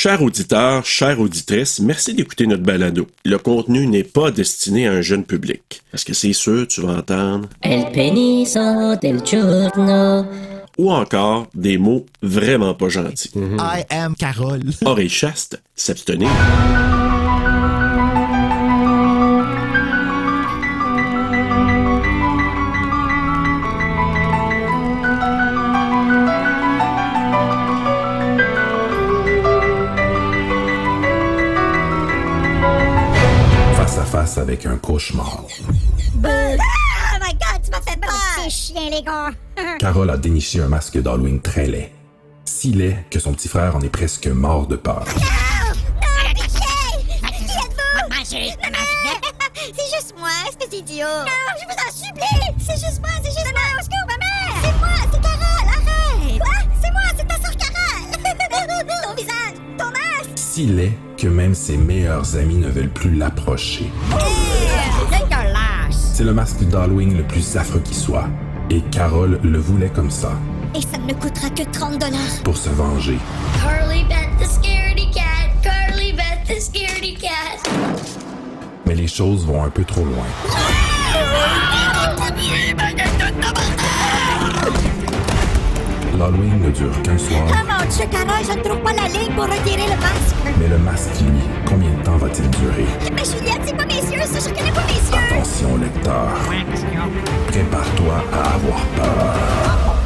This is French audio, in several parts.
Chers auditeurs, chères auditrices, merci d'écouter notre balado. Le contenu n'est pas destiné à un jeune public. Parce que c'est sûr, tu vas entendre El peniso del giorno. ou encore des mots vraiment pas gentils. I am Carole. Oreille chaste, s'abstenir. Face à face avec un cauchemar. Oh my god, tu m'as fait peur! C'est chien, les gars! Carole a déniché un masque d'Halloween très laid. Si laid que son petit frère en est presque mort de peur. C'est juste moi, espèce d'idiot! Non, je vous en supplie! C'est juste moi, c'est juste moi! Au secours, maman! C'est moi, c'est Carole, arrête! Quoi? C'est moi, c'est ta soeur Carole! Ton visage, ton masque! Si laid que même ses meilleurs amis ne veulent plus l'approcher. Dégueulasse! C'est le masque d'Halloween le plus affreux qui soit. Et Carole le voulait comme ça, Et ça ne me coûtera que 30 $. pour se venger. Carly Beth the scaredy cat. Carly Beth the scaredy cat. Mais les choses vont un peu trop loin. L'Halloween ne dure qu'un soir, Oh mon Dieu, Carole, je ne trouve pas la ligne pour retirer le masque! mais le masque, lui, combien de temps va-t-il durer? Mais Juliette, c'est pas mes yeux, ça, je connais pas mes yeux! Attention, lecteur. Prépare-toi à avoir peur.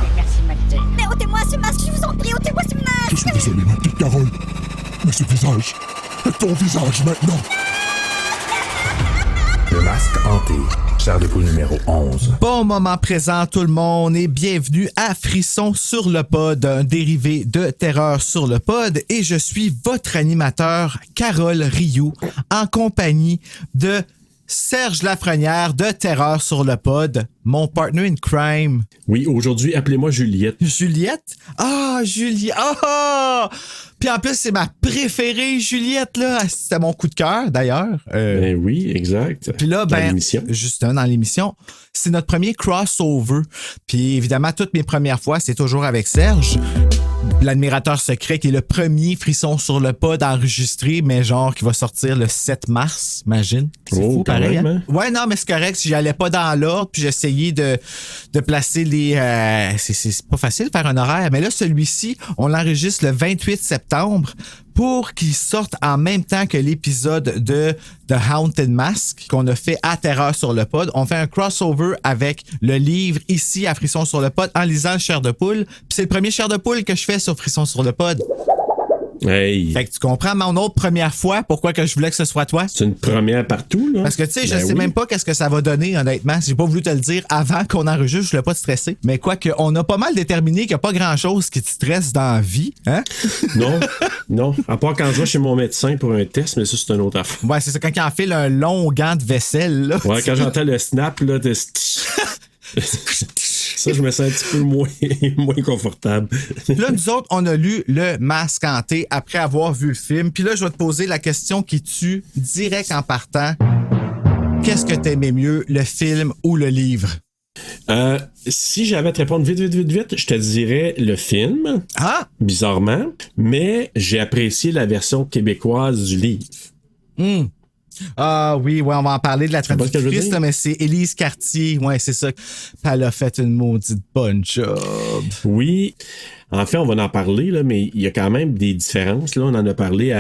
Mais ôtez-moi ce masque, je vous en prie, ôtez-moi ce Je masque! suis désolé, ma petite Carole. Mais ce visage est ton visage maintenant. Le masque hanté. Chair de poule numéro 11. Bon moment présent tout le monde et bienvenue à Frisson sur le pod, un dérivé de Terreur sur le pod, et je suis votre animateur Carole Rioux en compagnie de Serge Lafrenière de Terreur sur le pod, mon partner in crime. Oui, aujourd'hui, appelez-moi Juliette. Juliette? Ah, Juliette! Ah! Puis en plus, c'est ma préférée, Juliette, là. C'était mon coup de cœur, d'ailleurs. Ben oui, exact. Puis là, Dans ben, l'émission. justement, dans l'émission, c'est notre premier crossover. Puis évidemment, toutes mes premières fois, c'est toujours avec Serge, l'admirateur secret, qui est le premier Frisson sur le pod enregistré, mais genre qui va sortir le 7 mars, imagine. C'est Oh, fou, quand pareil. même, Hein? Ouais, non, mais c'est correct. Si j'allais pas dans l'ordre, puis j'essayais de placer les... c'est pas facile de faire un horaire, mais là, celui-ci, on l'enregistre le 28 septembre pour qu'il sorte en même temps que l'épisode de The Haunted Mask qu'on a fait à Terreur sur le pod. On fait un crossover avec le livre ici à Frisson sur le pod en lisant le Chair de poule. Puis c'est le premier Chair de poule que je fais sur Frisson sur le pod. Hey, Fait que tu comprends mon autre première fois pourquoi que je voulais que ce soit toi? c'est une première partout, là. Parce que tu sais, je Ben sais oui. même pas qu'est-ce que ça va donner, honnêtement. J'ai pas voulu te le dire avant qu'on enregistre, je voulais pas te stresser. Mais quoi que, on a pas mal déterminé qu'il y a pas grand-chose qui te stresse dans la vie, hein? Non, non. À part quand je vais chez mon médecin pour un test, mais ça, c'est une autre affaire. Ouais, c'est ça, quand il enfile un long gant de vaisselle, là. Ouais, quand j'entends le snap, là, de... Ça, je me sens un petit peu moins, moins confortable. Puis là, nous autres, on a lu Le Masque hanté après avoir vu le film. Puis là, je vais te poser la question qui tue direct en partant. Qu'est-ce que t'aimais mieux, le film ou le livre? Si j'avais à te répondre vite, je te dirais le film, Ah! bizarrement, mais j'ai apprécié la version québécoise du livre. Ah oui, ouais, on va en parler de la pas ce que je veux traductrice, dire? là, mais c'est Élise Cartier. Ouais, c'est ça. Puis elle a fait une maudite bonne job. Oui, en fait, on va en parler, là, mais il y a quand même des différences. Là. On en a parlé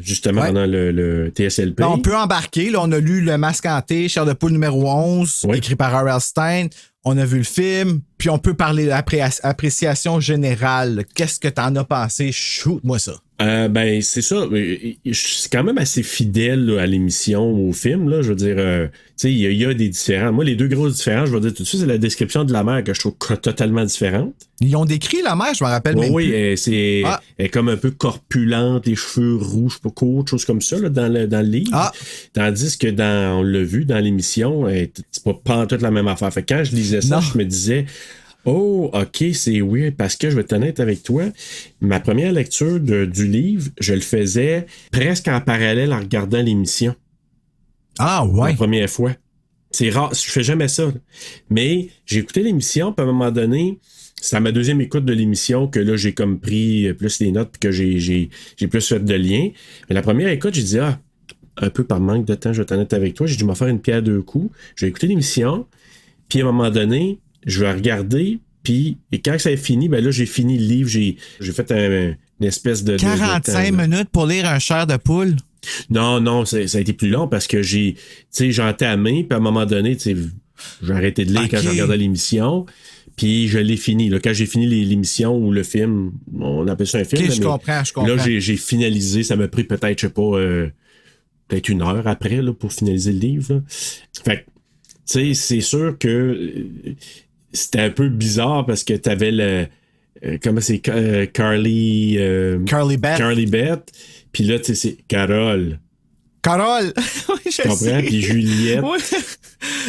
justement Ouais. pendant le TSLP. Là, on peut embarquer. Là, on a lu Le Masque hanté, Chair de poule numéro 11, Oui. écrit par R.L. Stein. On a vu le film, puis on peut parler appréciation générale. Qu'est-ce que t'en as pensé? Shoot-moi ça. Ben, c'est ça. C'est quand même assez fidèle là, à l'émission, au film. Là. Je veux dire, tu sais, il y a des différences. Moi, les deux grosses différences, je vais dire tout de suite, c'est la description de la mer que je trouve totalement différente. Ils ont décrit la mère, je me rappelle même Oui, plus. elle est comme un peu corpulente, les cheveux rouges, pas courts, choses comme ça là, dans le livre. Ah. Tandis que on l'a vu dans l'émission, c'est pas pantoute la même affaire. Fait que quand je lisais ça, Non. je me disais, oh, ok, c'est weird, parce que je vais être honnête avec toi, ma première lecture du livre, je le faisais presque en parallèle en regardant l'émission. Ah ouais. La première fois. C'est rare, je fais jamais ça. Mais j'ai écouté l'émission, puis à un moment donné, c'est à ma deuxième écoute de l'émission que là, j'ai comme pris plus les notes puis que j'ai plus fait de liens. Mais la première écoute, j'ai dit, un peu par manque de temps, je vais être honnête avec toi, j'ai dû m'en faire une pierre deux coups. Je vais écouter l'émission, puis à un moment donné, je vais regarder, puis et quand ça est fini, ben là, j'ai fini le livre, j'ai fait une espèce de... 45 minutes pour lire un chair de poule? Non, ça a été plus long parce que j'ai entamé, puis à un moment donné, j'ai arrêté de lire quand je regardais l'émission, puis je l'ai fini. Là, quand j'ai fini l'émission ou le film, on appelle ça un film. OK, je comprends. Là, j'ai finalisé, ça m'a pris peut-être, je sais pas, peut-être une heure après là, pour finaliser le livre. Là. Fait que, tu sais, c'est sûr que c'était un peu bizarre parce que t'avais comment c'est Carly Beth. Carly Beth. Puis là, tu sais, c'est Carole. Carole! Oui, je comprends? sais. Puis Juliette. Oui.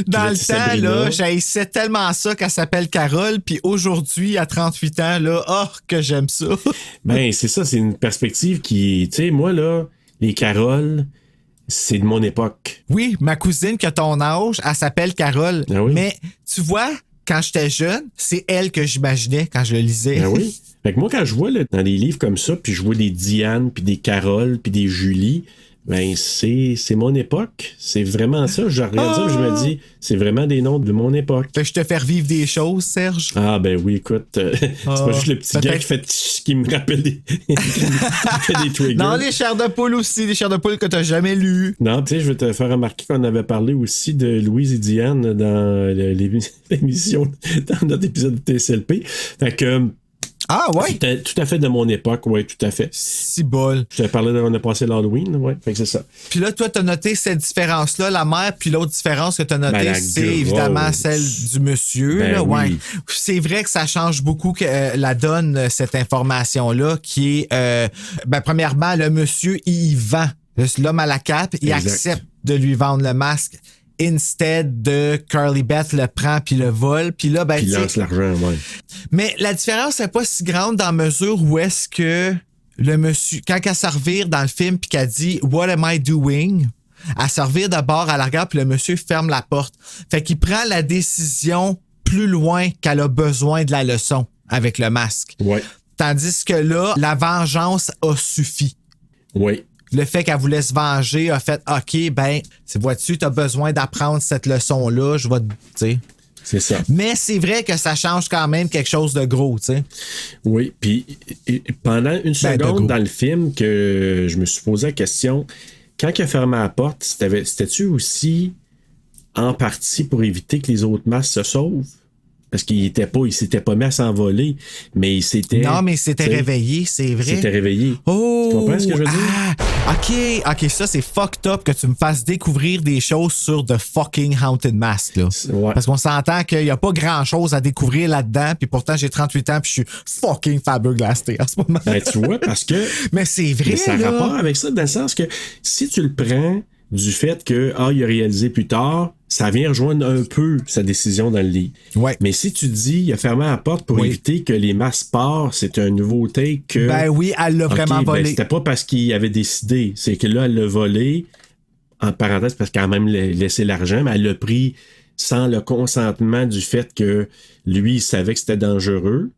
Dans là, le temps, Sabrina. là, j'haïssais tellement ça qu'elle s'appelle Carole. Puis aujourd'hui, à 38 ans, là, que j'aime ça. Ben, c'est ça, c'est une perspective qui... Tu sais, moi, là, les Caroles, c'est de mon époque. Oui, ma cousine qui a ton âge, elle s'appelle Carole. Ah oui? Mais tu vois, quand j'étais jeune, c'est elle que j'imaginais quand je le lisais. Ben oui. Fait que moi, quand je vois là, dans des livres comme ça, puis je vois des Diane, puis des Carole, puis des Julie, ben c'est mon époque. C'est vraiment ça. Je regarde ça, puis je me dis, c'est vraiment des noms de mon époque. Fait que je te fais revivre des choses, Serge. Ah ben oui, écoute, c'est pas juste le petit gars qui me rappelle qui fait des triggers. Non, les chairs de poule aussi, les chairs de poule que t'as jamais lues. Non, tu sais, je vais te faire remarquer qu'on avait parlé aussi de Louise et Diane dans l'émission, dans notre épisode de TSLP. Fait que... Ah ouais? C'était tout à fait de mon époque, oui, tout à fait. Si bol. Je te parlais on a passé l'Halloween, oui, fait que c'est ça. Puis là, toi, t'as noté cette différence-là, la mère, puis l'autre différence que t'as notée, Ben, c'est évidemment celle du monsieur. Ben là, ouais. oui. C'est vrai que ça change beaucoup que la donne, cette information-là, qui est, premièrement, le monsieur, il vend. L'homme à la cape, il Exact. accepte de lui vendre le masque. Instead de Carly Beth le prend puis le vole. Puis là, ben, Puis lance l'argent, ouais. mais la différence n'est pas si grande dans la mesure où est-ce que le monsieur, quand elle servir dans le film puis qu'elle dit « What am I doing? » Elle servir d'abord à la regarde puis le monsieur ferme la porte. Fait qu'il prend la décision plus loin qu'elle a besoin de la leçon avec le masque. Ouais. Tandis que là, la vengeance a suffi. Oui. Le fait qu'elle voulait se venger a fait « OK, ben, vois-tu, t'as besoin d'apprendre cette leçon-là, je vais te... » tu sais. C'est ça. Mais c'est vrai que ça change quand même quelque chose de gros, tu sais. Oui, puis pendant une seconde dans le film que je me suis posé la question, quand il a fermé la porte, c'était-tu aussi en partie pour éviter que les autres masques se sauvent? Parce qu'il s'était pas mis à s'envoler, mais il s'était... Non, mais il s'était réveillé, c'est vrai. Il s'était réveillé. Oh! Tu comprends ce que je veux dire? OK, ça, c'est fucked up que tu me fasses découvrir des choses sur The fucking Haunted Mask, là. Ouais. Parce qu'on s'entend qu'il n'y a pas grand-chose à découvrir là-dedans, puis pourtant, j'ai 38 ans, puis je suis fucking flabbergasté en ce moment. Ben, tu vois, parce que... Mais c'est vrai, mais ça a là. rapport avec ça, dans le sens que si tu le prends du fait que, il a réalisé plus tard, ça vient rejoindre un peu sa décision dans le lit. Ouais. Mais si tu dis, il a fermé la porte pour éviter que les masques partent, c'est un nouveau take que... Ben oui, elle l'a vraiment volé. Ben, c'était pas parce qu'il avait décidé, c'est que là, elle l'a volé, en parenthèse, parce qu'elle a même laissé l'argent, mais elle l'a pris sans le consentement du fait que lui, il savait que c'était dangereux.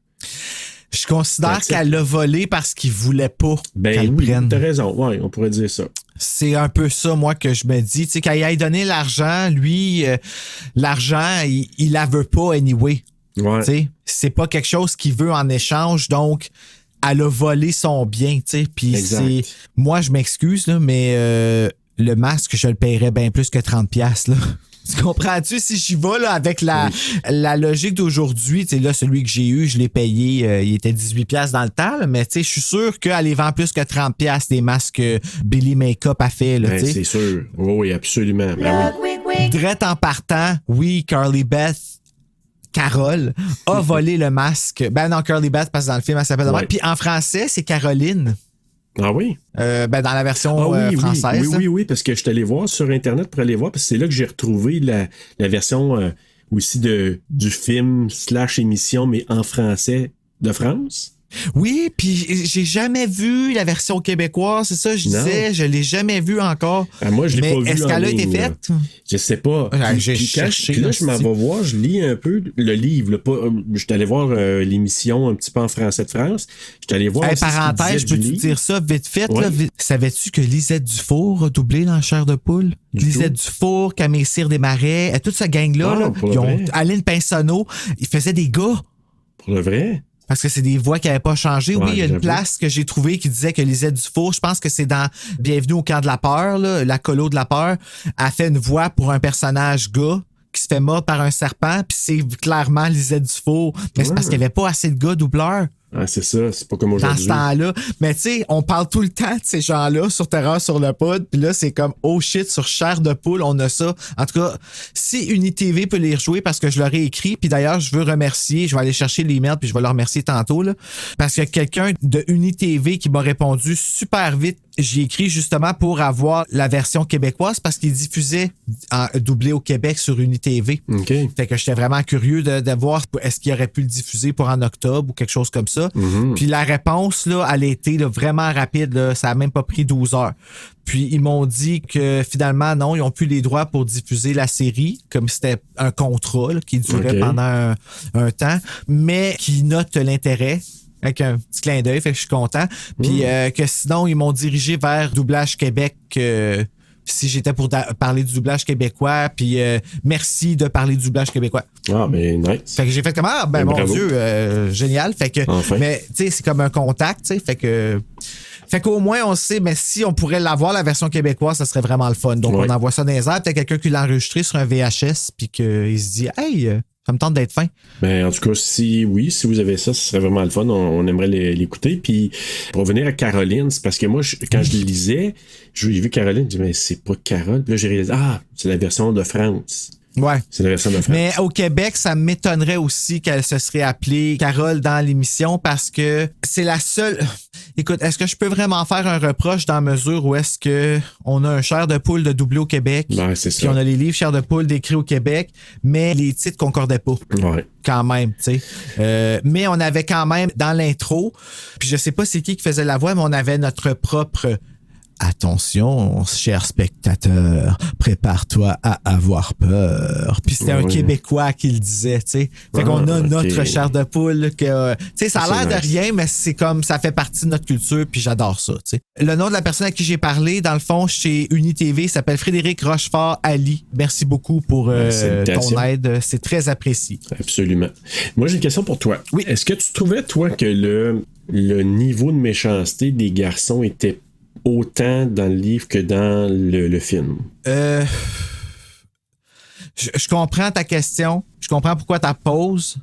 Je considère qu'elle l'a volé parce qu'il voulait pas qu'elle oui, prenne. T'as raison, ouais, on pourrait dire ça. C'est un peu ça, moi, que je me dis. Tu sais, quand il a donné l'argent, lui, l'argent, il la veut pas anyway. Ouais. Tu sais, c'est pas quelque chose qu'il veut en échange, donc elle a volé son bien, tu sais. Puis c'est... Moi, je m'excuse, là, mais le masque, je le paierais bien plus que 30$, là. Tu comprends-tu? Si j'y vais là, avec la logique d'aujourd'hui, tu sais, là, celui que j'ai eu, je l'ai payé, il était 18$ dans le temps, là, mais tu sais, je suis sûr qu'elle les vend plus que 30$ des masques que Billy Makeup a fait. Là, Ben, c'est sûr. Oui, absolument. Ben, oui. Drette en partant, oui, Carly Beth, Carole, a volé le masque. Ben non, Carly Beth, parce que dans le film, elle s'appelle de même. Puis en français, c'est Caroline. Ah oui? Dans la version française. Oui, parce que je suis allé voir sur Internet pour aller voir, parce que c'est là que j'ai retrouvé la version aussi du film / émission, mais en français de France. Oui, puis j'ai jamais vu la version québécoise, c'est ça, je disais, je l'ai jamais vu encore. Moi, je l'ai pas vu. Est-ce qu'elle a été faite? Je sais pas. J'ai cherché. Puis là, je m'en vais voir, je lis un peu le livre. Je suis allé voir l'émission un petit peu en français de France. Je suis allé voir. Parenthèse, je peux te dire ça vite fait. Ouais. Là, savais-tu que Lisette Dufour a doublé dans Chair de poule? Lisette Dufour, Camille Cyr Desmarais, toute cette gang-là, ils ont Aline Pinsonneau, ils faisaient des gars. Pour le vrai? Parce que c'est des voix qui n'avaient pas changé. Ouais, oui, il y a une place que j'ai trouvée qui disait que Lisette Dufour, je pense que c'est dans Bienvenue au camp de la peur, là, la colo de la peur, a fait une voix pour un personnage gars qui se fait mordre par un serpent, puis c'est clairement Lisette Dufour. Mais c'est parce qu'il n'y avait pas assez de gars doubleurs. Ah, c'est ça, c'est pas comme aujourd'hui. Dans ce temps-là. Mais tu sais, on parle tout le temps de ces gens-là sur Terreur sur le pod, puis là, c'est comme, oh shit, sur Chair de poule, on a ça. En tout cas, si UniTV peut les rejouer, parce que je leur ai écrit, puis d'ailleurs, je veux remercier, je vais aller chercher l'email, puis je vais leur remercier tantôt, là, parce qu'il y a quelqu'un de UniTV qui m'a répondu super vite. J'ai écrit justement pour avoir la version québécoise parce qu'il diffusait doublé au Québec sur UniTV. Okay. Fait que j'étais vraiment curieux de voir est-ce qu'il aurait pu le diffuser pour en octobre ou quelque chose comme ça. Mm-hmm. Puis la réponse, là, elle a été là, vraiment rapide. Là, ça a même pas pris 12 heures. Puis ils m'ont dit que finalement, non, ils ont plus les droits pour diffuser la série, comme c'était un contrat là, qui durait pendant un temps, mais qui note l'intérêt. Avec un petit clin d'œil, fait que je suis content. Puis que sinon, ils m'ont dirigé vers Doublage Québec si j'étais pour parler du doublage québécois. Puis merci de parler du doublage québécois. Ah, ben nice. Fait que j'ai fait comment? Ben mon bravo. Dieu, génial. Fait que, enfin. Mais tu sais, c'est comme un contact, tu sais. Fait qu'au moins, on sait, mais si on pourrait l'avoir, la version québécoise, ça serait vraiment le fun. Donc, on envoie ça dans les airs. Peut-être quelqu'un qui l'a enregistré sur un VHS, puis qu'il se dit, hey, ça me tente d'être fin. Ben, en tout cas, si vous avez ça, ce serait vraiment le fun. On aimerait l'écouter. Puis, pour revenir à Caroline, c'est parce que moi, quand je lisais, j'ai vu Caroline, je dis, mais c'est pas Carole. Puis là, j'ai réalisé, c'est la version de France. Ouais. C'est la version de France. Mais au Québec, ça m'étonnerait aussi qu'elle se serait appelée Carole dans l'émission parce que c'est la seule. Écoute, est-ce que je peux vraiment faire un reproche dans la mesure où est-ce que on a un Chair de poule de doublé au Québec? Ben, c'est ça. Puis on a les livres Chair de poule décrits au Québec, mais les titres concordaient pas. Ouais. Quand même, tu sais. Mais on avait quand même dans l'intro, puis je sais pas c'est qui faisait la voix, mais on avait notre propre. Attention, cher spectateur, prépare-toi à avoir peur. Puis c'était un Québécois qui le disait, tu sais. Fait qu'on a notre chair de poule que, tu sais, ça a l'air de rien, mais c'est comme, ça fait partie de notre culture, puis j'adore ça, tu sais. Le nom de la personne à qui j'ai parlé, dans le fond, chez UniTV, s'appelle Frédéric Rochefort-Ali. Merci beaucoup pour ton aide, c'est très apprécié. Absolument. Moi, j'ai une question pour toi. Oui. Est-ce que tu trouvais, toi, que le niveau de méchanceté des garçons était autant dans le livre que dans le film? Je comprends ta question. Je comprends pourquoi tu la poses.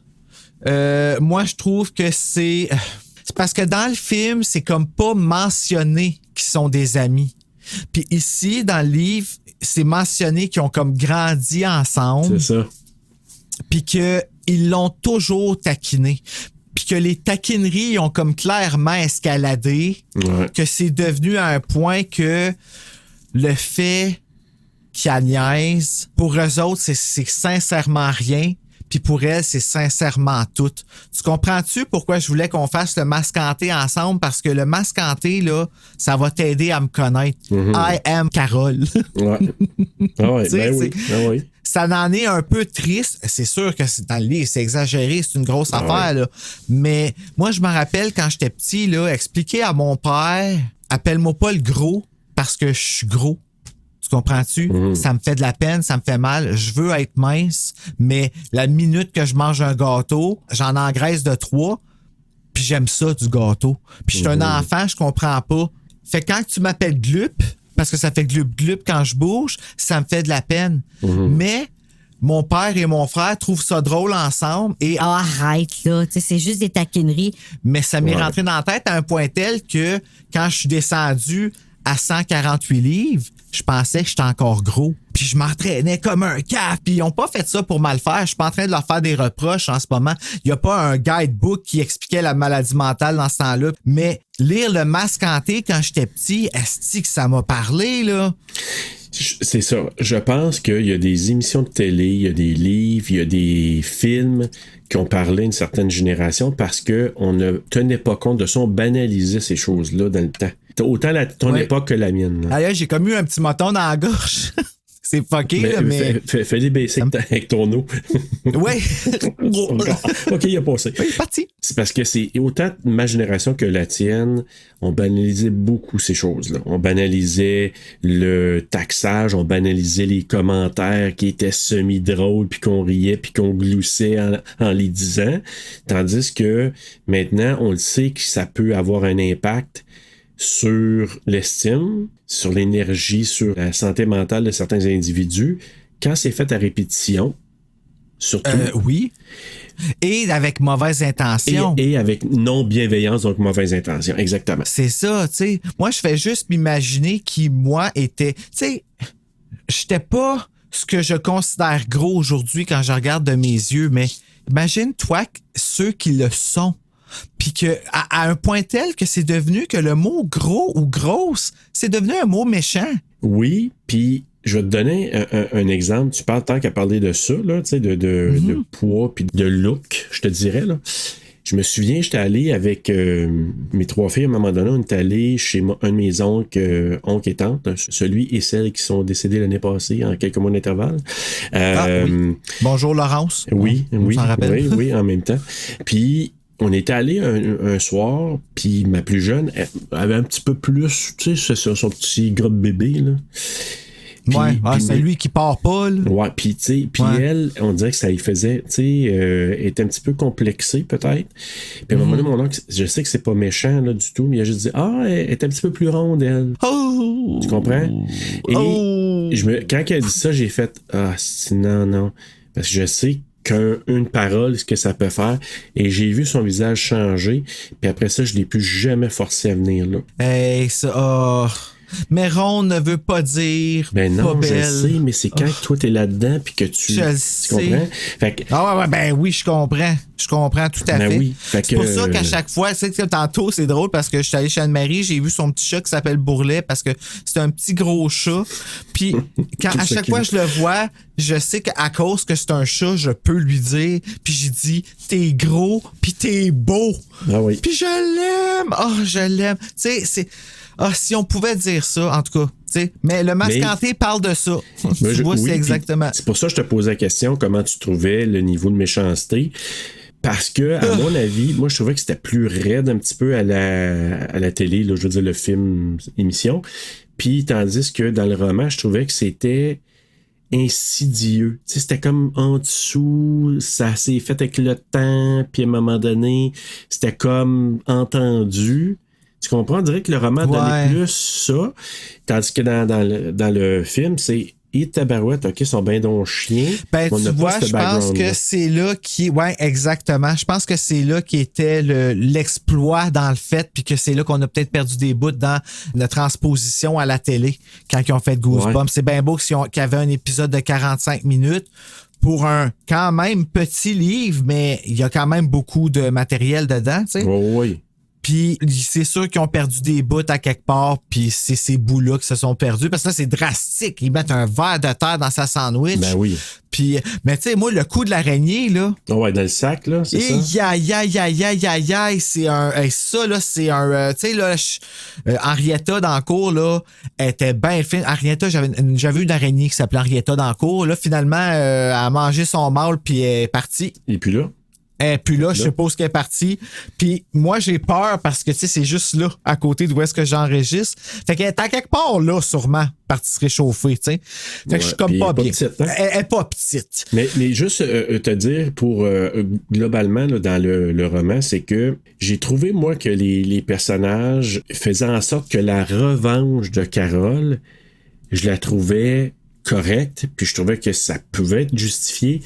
Moi, je trouve que c'est parce que dans le film, c'est comme pas mentionné qu'ils sont des amis. Puis ici, dans le livre, c'est mentionné qu'ils ont comme grandi ensemble. C'est ça. Puis qu'ils l'ont toujours taquiné. Puis que les taquineries ont comme clairement escaladé, que c'est devenu à un point que le fait qu'il niaise, pour eux autres, c'est sincèrement rien, puis pour elle, c'est sincèrement tout. Tu comprends-tu pourquoi je voulais qu'on fasse le mascanté ensemble? Parce que le mascanté, là, ça va t'aider à me connaître. I am Carole. Ouais. Ah ouais, ben oui. Ah oui. Ça en est un peu triste. C'est sûr que c'est dans le livre, c'est exagéré, c'est une grosse affaire, là. Mais moi, je me rappelle quand j'étais petit, là, expliquer à mon père, appelle-moi pas le gros parce que je suis gros. Tu comprends-tu? Ça me fait de la peine, ça me fait mal. Je veux être mince, mais la minute que je mange un gâteau, j'en engraisse de 3, puis j'aime ça, du gâteau. Puis je suis un enfant, je comprends pas. Fait que quand tu m'appelles Glup, parce que ça fait glup-glup quand je bouge, ça me fait de la peine. Mais mon père et mon frère trouvent ça drôle ensemble. Et arrête, là. C'est juste des taquineries. Mais ça m'est rentré dans la tête à un point tel que quand je suis descendu à 148 livres, je pensais que j'étais encore gros. Puis je m'entraînais comme un cap. Puis ils n'ont pas fait ça pour mal faire. Je suis pas en train de leur faire des reproches en ce moment. Il n'y a pas un guidebook qui expliquait la maladie mentale dans ce temps-là. Mais lire le masque hanté quand j'étais petit, est-ce que ça m'a parlé, là? C'est ça. Je pense qu'il y a des émissions de télé, il y a des livres, il y a des films qui ont parlé à une certaine génération parce qu'on ne tenait pas compte de ça, on banalisait ces choses-là dans le temps. Autant ton époque que la mienne. Ailleurs, j'ai comme eu un petit moton dans la gorge. C'est fucké, là, mais... Fais des basics avec ton eau. Oui. OK, il a passé. Oui, parti. C'est parce que c'est autant ma génération que la tienne, on banalisait beaucoup ces choses-là. On banalisait le taxage, on banalisait les commentaires qui étaient semi-drôles, puis qu'on riait, puis qu'on gloussait en les disant. Tandis que maintenant, on le sait que ça peut avoir un impact sur l'estime, sur l'énergie, sur la santé mentale de certains individus, quand c'est fait à répétition, surtout. Oui. Et avec mauvaise intention. Et avec non-bienveillance, donc mauvaise intention, exactement. C'est ça, tu sais. Moi, je fais juste m'imaginer qui, moi, était... Tu sais, j'étais pas ce que je considère gros aujourd'hui quand je regarde de mes yeux, mais imagine-toi ceux qui le sont. Puis que à un point tel que c'est devenu que le mot gros ou grosse, c'est devenu un mot méchant. Oui, puis je vais te donner un exemple. Tu parles tant qu'à parler de ça, là, tu sais, de poids puis de look, je te dirais, là. Je me souviens, j'étais allé avec mes 3 filles, à un moment donné, on est allé chez un de mes oncles et tantes, celui et celle qui sont décédés l'année passée, en quelques mois d'intervalle. Oui. Bonjour Laurence. Oui, on s'en rappelle. oui, en même temps. Puis, on était allé un soir, puis ma plus jeune elle avait un petit peu plus, tu sais, son petit gros bébé, là. Puis, c'est lui qui part pas, là. Ouais, puis tu sais, elle, on dirait que ça lui faisait, tu sais, était un petit peu complexée, peut-être. Puis à un moment donné, mon oncle, je sais que c'est pas méchant, là, du tout, mais il a juste dit, elle est un petit peu plus ronde, elle. Oh! Tu comprends? Et quand elle a dit ça, j'ai fait, non. Parce que je sais qu'une parole, ce que ça peut faire. Et j'ai vu son visage changer. Puis après ça, je l'ai plus jamais forcé à venir là. Hey, ça... Mais ronde ne veut pas dire ben non, pas belle. Je sais, mais c'est quand toi t'es là-dedans puis que tu comprends? Fait que, ben oui, je comprends. Je comprends tout à fait. Oui. C'est pour ça qu'à chaque fois, tu sais, tantôt, c'est drôle parce que je suis allé chez Anne-Marie, j'ai vu son petit chat qui s'appelle Bourrelet parce que c'est un petit gros chat. Puis à chaque fois que je le vois, je sais qu'à cause que c'est un chat, je peux lui dire. Puis j'ai dit, t'es gros, puis t'es beau. Ah oui. Puis je l'aime. Je l'aime. Tu sais, c'est... si on pouvait dire ça, en tout cas. T'sais. Mais le mascanté parle de ça. Tu vois, c'est exactement. C'est pour ça que je te posais la question, comment tu trouvais le niveau de méchanceté. Parce que, à mon avis, moi, je trouvais que c'était plus raide un petit peu à la télé, là, je veux dire, le film, émission. Puis, tandis que dans le roman, je trouvais que c'était insidieux. Tu sais, c'était comme en dessous, ça s'est fait avec le temps, puis à un moment donné, c'était comme entendu. Tu comprends? On dirait que le roman donnait plus ça, tandis que dans le film, c'est tabarouette, OK, son ben donc chien. Ben, tu vois, je pense que c'est là qui... Ouais, exactement. Je pense que c'est là qui était l'exploit dans le fait, puis que c'est là qu'on a peut-être perdu des bouts dans notre transposition à la télé quand ils ont fait Goosebumps. Ouais. C'est bien beau qu'il y avait un épisode de 45 minutes pour un quand même petit livre, mais il y a quand même beaucoup de matériel dedans, tu sais. Oui. Puis c'est sûr qu'ils ont perdu des bouts à quelque part, puis c'est ces bouts-là qui se sont perdus, parce que là, c'est drastique. Ils mettent un verre de terre dans sa sandwich. Ben oui. Puis, mais tu sais, moi, le coup de l'araignée, là... Ouais, dans le sac, là, c'est ça? Aïe, c'est un... ça, là, c'est un... tu sais, là, Henrietta dans le cours, là, était bien fine. Henrietta, j'avais une araignée qui s'appelait Henrietta dans le cours. Là, finalement, elle a mangé son mâle, puis elle est partie. Et puis là? Et puis là, je suppose qu'elle est partie. Puis moi, j'ai peur parce que, tu sais, c'est juste là, à côté d'où est-ce que j'enregistre. Fait qu'elle est à quelque part là, sûrement, partie se réchauffer, tu sais. Fait que je suis comme pas bien. Petite, hein? Elle est pas petite. Mais juste te dire, pour globalement, là, dans le roman, c'est que j'ai trouvé, moi, que les personnages faisaient en sorte que la revanche de Carole, je la trouvais correcte, puis je trouvais que ça pouvait être justifié.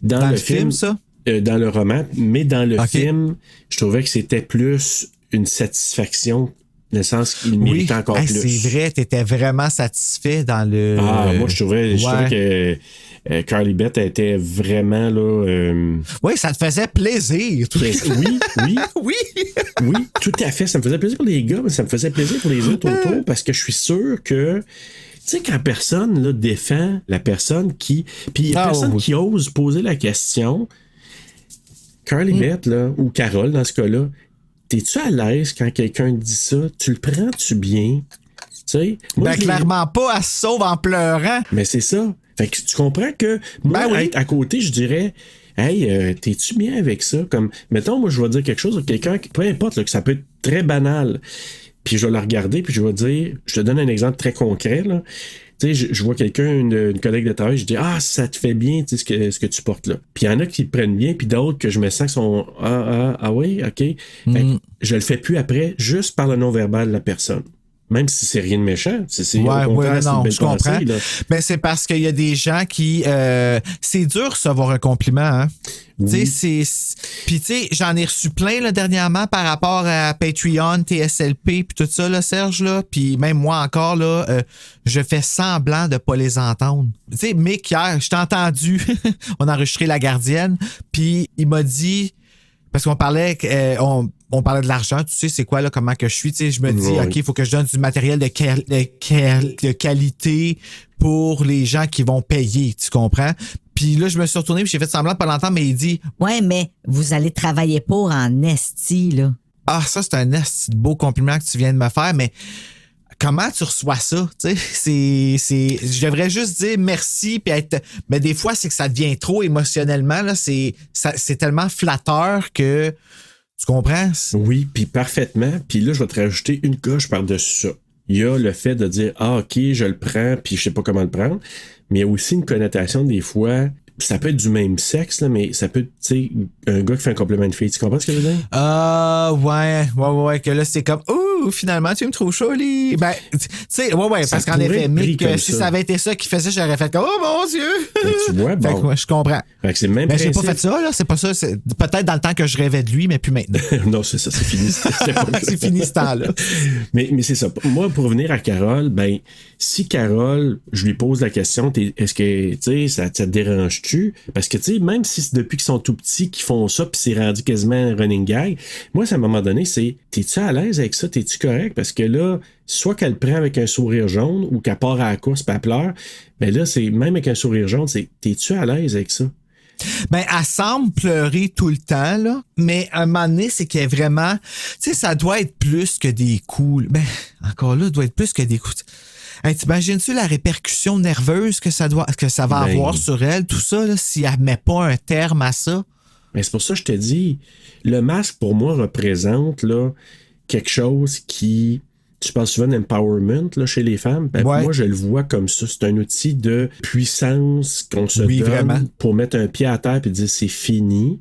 Dans le film, ça? Dans le roman, mais dans le film, je trouvais que c'était plus une satisfaction, dans le sens qu'il méritait encore plus. C'est vrai, t'étais vraiment satisfait dans le... moi, je trouvais que Carly Beth était vraiment, là... Oui, ça te faisait plaisir. Oui, tout à fait. Ça me faisait plaisir pour les gars, mais ça me faisait plaisir pour les autres autour, parce que je suis sûr que sais, quand personne là, défend la personne qui. Puis il y a personne qui ose poser la question. Carly Beth, là, ou Carole, dans ce cas-là, t'es-tu à l'aise quand quelqu'un dit ça? Tu le prends-tu bien? Tu sais? Clairement pas, elle se sauve en pleurant. Mais c'est ça. Fait que tu comprends que moi, être à côté, je dirais. Hey, t'es-tu bien avec ça? Comme, mettons, moi, je vais dire quelque chose à quelqu'un, peu importe, là, que ça peut être très banal. Puis je vais le regarder, puis je vais dire, je te donne un exemple très concret, là. Tu sais, je vois quelqu'un, une collègue de travail, je dis, ça te fait bien, tu sais, ce que tu portes là. Puis il y en a qui le prennent bien, puis d'autres que je me sens qui sont, oui, OK. Fait que je le fais plus après, juste par le non-verbal de la personne. Même si c'est rien de méchant. Non, je comprends. Mais c'est parce qu'il y a des gens qui... c'est dur de recevoir un compliment, hein? Oui. Puis tu sais, j'en ai reçu plein là, dernièrement par rapport à Patreon, TSLP, puis tout ça, là, Serge, là. Puis même moi encore, là, je fais semblant de pas les entendre. Tu sais, Mick, hier, je t'ai entendu, on a enregistré La Gardienne, puis il m'a dit... Parce qu'on parlait... On parlait de l'argent, tu sais, c'est quoi, là, comment que je suis, tu sais, je me dis, OK, il faut que je donne du matériel de qualité pour les gens qui vont payer, tu comprends? Puis là, je me suis retourné, puis j'ai fait semblant de pas l'entendre, mais il dit... Ouais, mais vous allez travailler pour en esti, là. Ah, ça, c'est un esti de beau compliment que tu viens de me faire, mais... Comment tu reçois ça? Je devrais juste dire merci puis être. Mais des fois, c'est que ça devient trop émotionnellement. Là, c'est tellement flatteur que tu comprends? Oui, puis parfaitement. Puis là, je vais te rajouter une coche par-dessus ça. Il y a le fait de dire OK, je le prends, puis je sais pas comment le prendre. Mais il y a aussi une connotation des fois. Ça peut être du même sexe, là, mais ça peut être, tu sais, un gars qui fait un compliment de fille. Tu comprends ce que je veux dire? Ouais, que là, c'est comme, finalement, tu me trouves jolie. Ben, tu sais, parce qu'en effet, Mick, si ça avait été ça qui faisait, j'aurais fait comme, oh mon Dieu! Ben, tu vois, bon. Fait que, je comprends. Fait que c'est le même principe. J'ai pas fait ça, là, c'est pas ça. C'est peut-être dans le temps que je rêvais de lui, mais plus maintenant. Non, c'est ça, c'est fini. C'est fini ce temps-là. Mais c'est ça. Moi, pour revenir à Carole, ben, si Carole, je lui pose la question, est-ce que, tu sais, ça te dérange-tu? Parce que, tu sais, même si c'est depuis qu'ils sont tout petits qu'ils font ça, puis c'est rendu quasiment un running gag, moi, à un moment donné, c'est, t'es-tu à l'aise avec ça? T'es-tu correct? Parce que là, soit qu'elle prend avec un sourire jaune ou qu'elle part à la course puis elle pleure, ben là, c'est même avec un sourire jaune, c'est, t'es-tu à l'aise avec ça? Ben, elle semble pleurer tout le temps, là. Mais à un moment donné, c'est qu'elle est vraiment, tu sais, ça doit être plus que des coups. Ben, encore là, ça doit être plus que des coups. Hey, t'imagines-tu la répercussion nerveuse que ça va avoir sur elle, tout ça, là, si elle met pas un terme à ça? Mais c'est pour ça que je te dis, le masque, pour moi, représente là, quelque chose qui... Tu parles souvent d'empowerment là, chez les femmes. Ben, moi, je le vois comme ça. C'est un outil de puissance qu'on se donne vraiment pour mettre un pied à terre et dire c'est fini.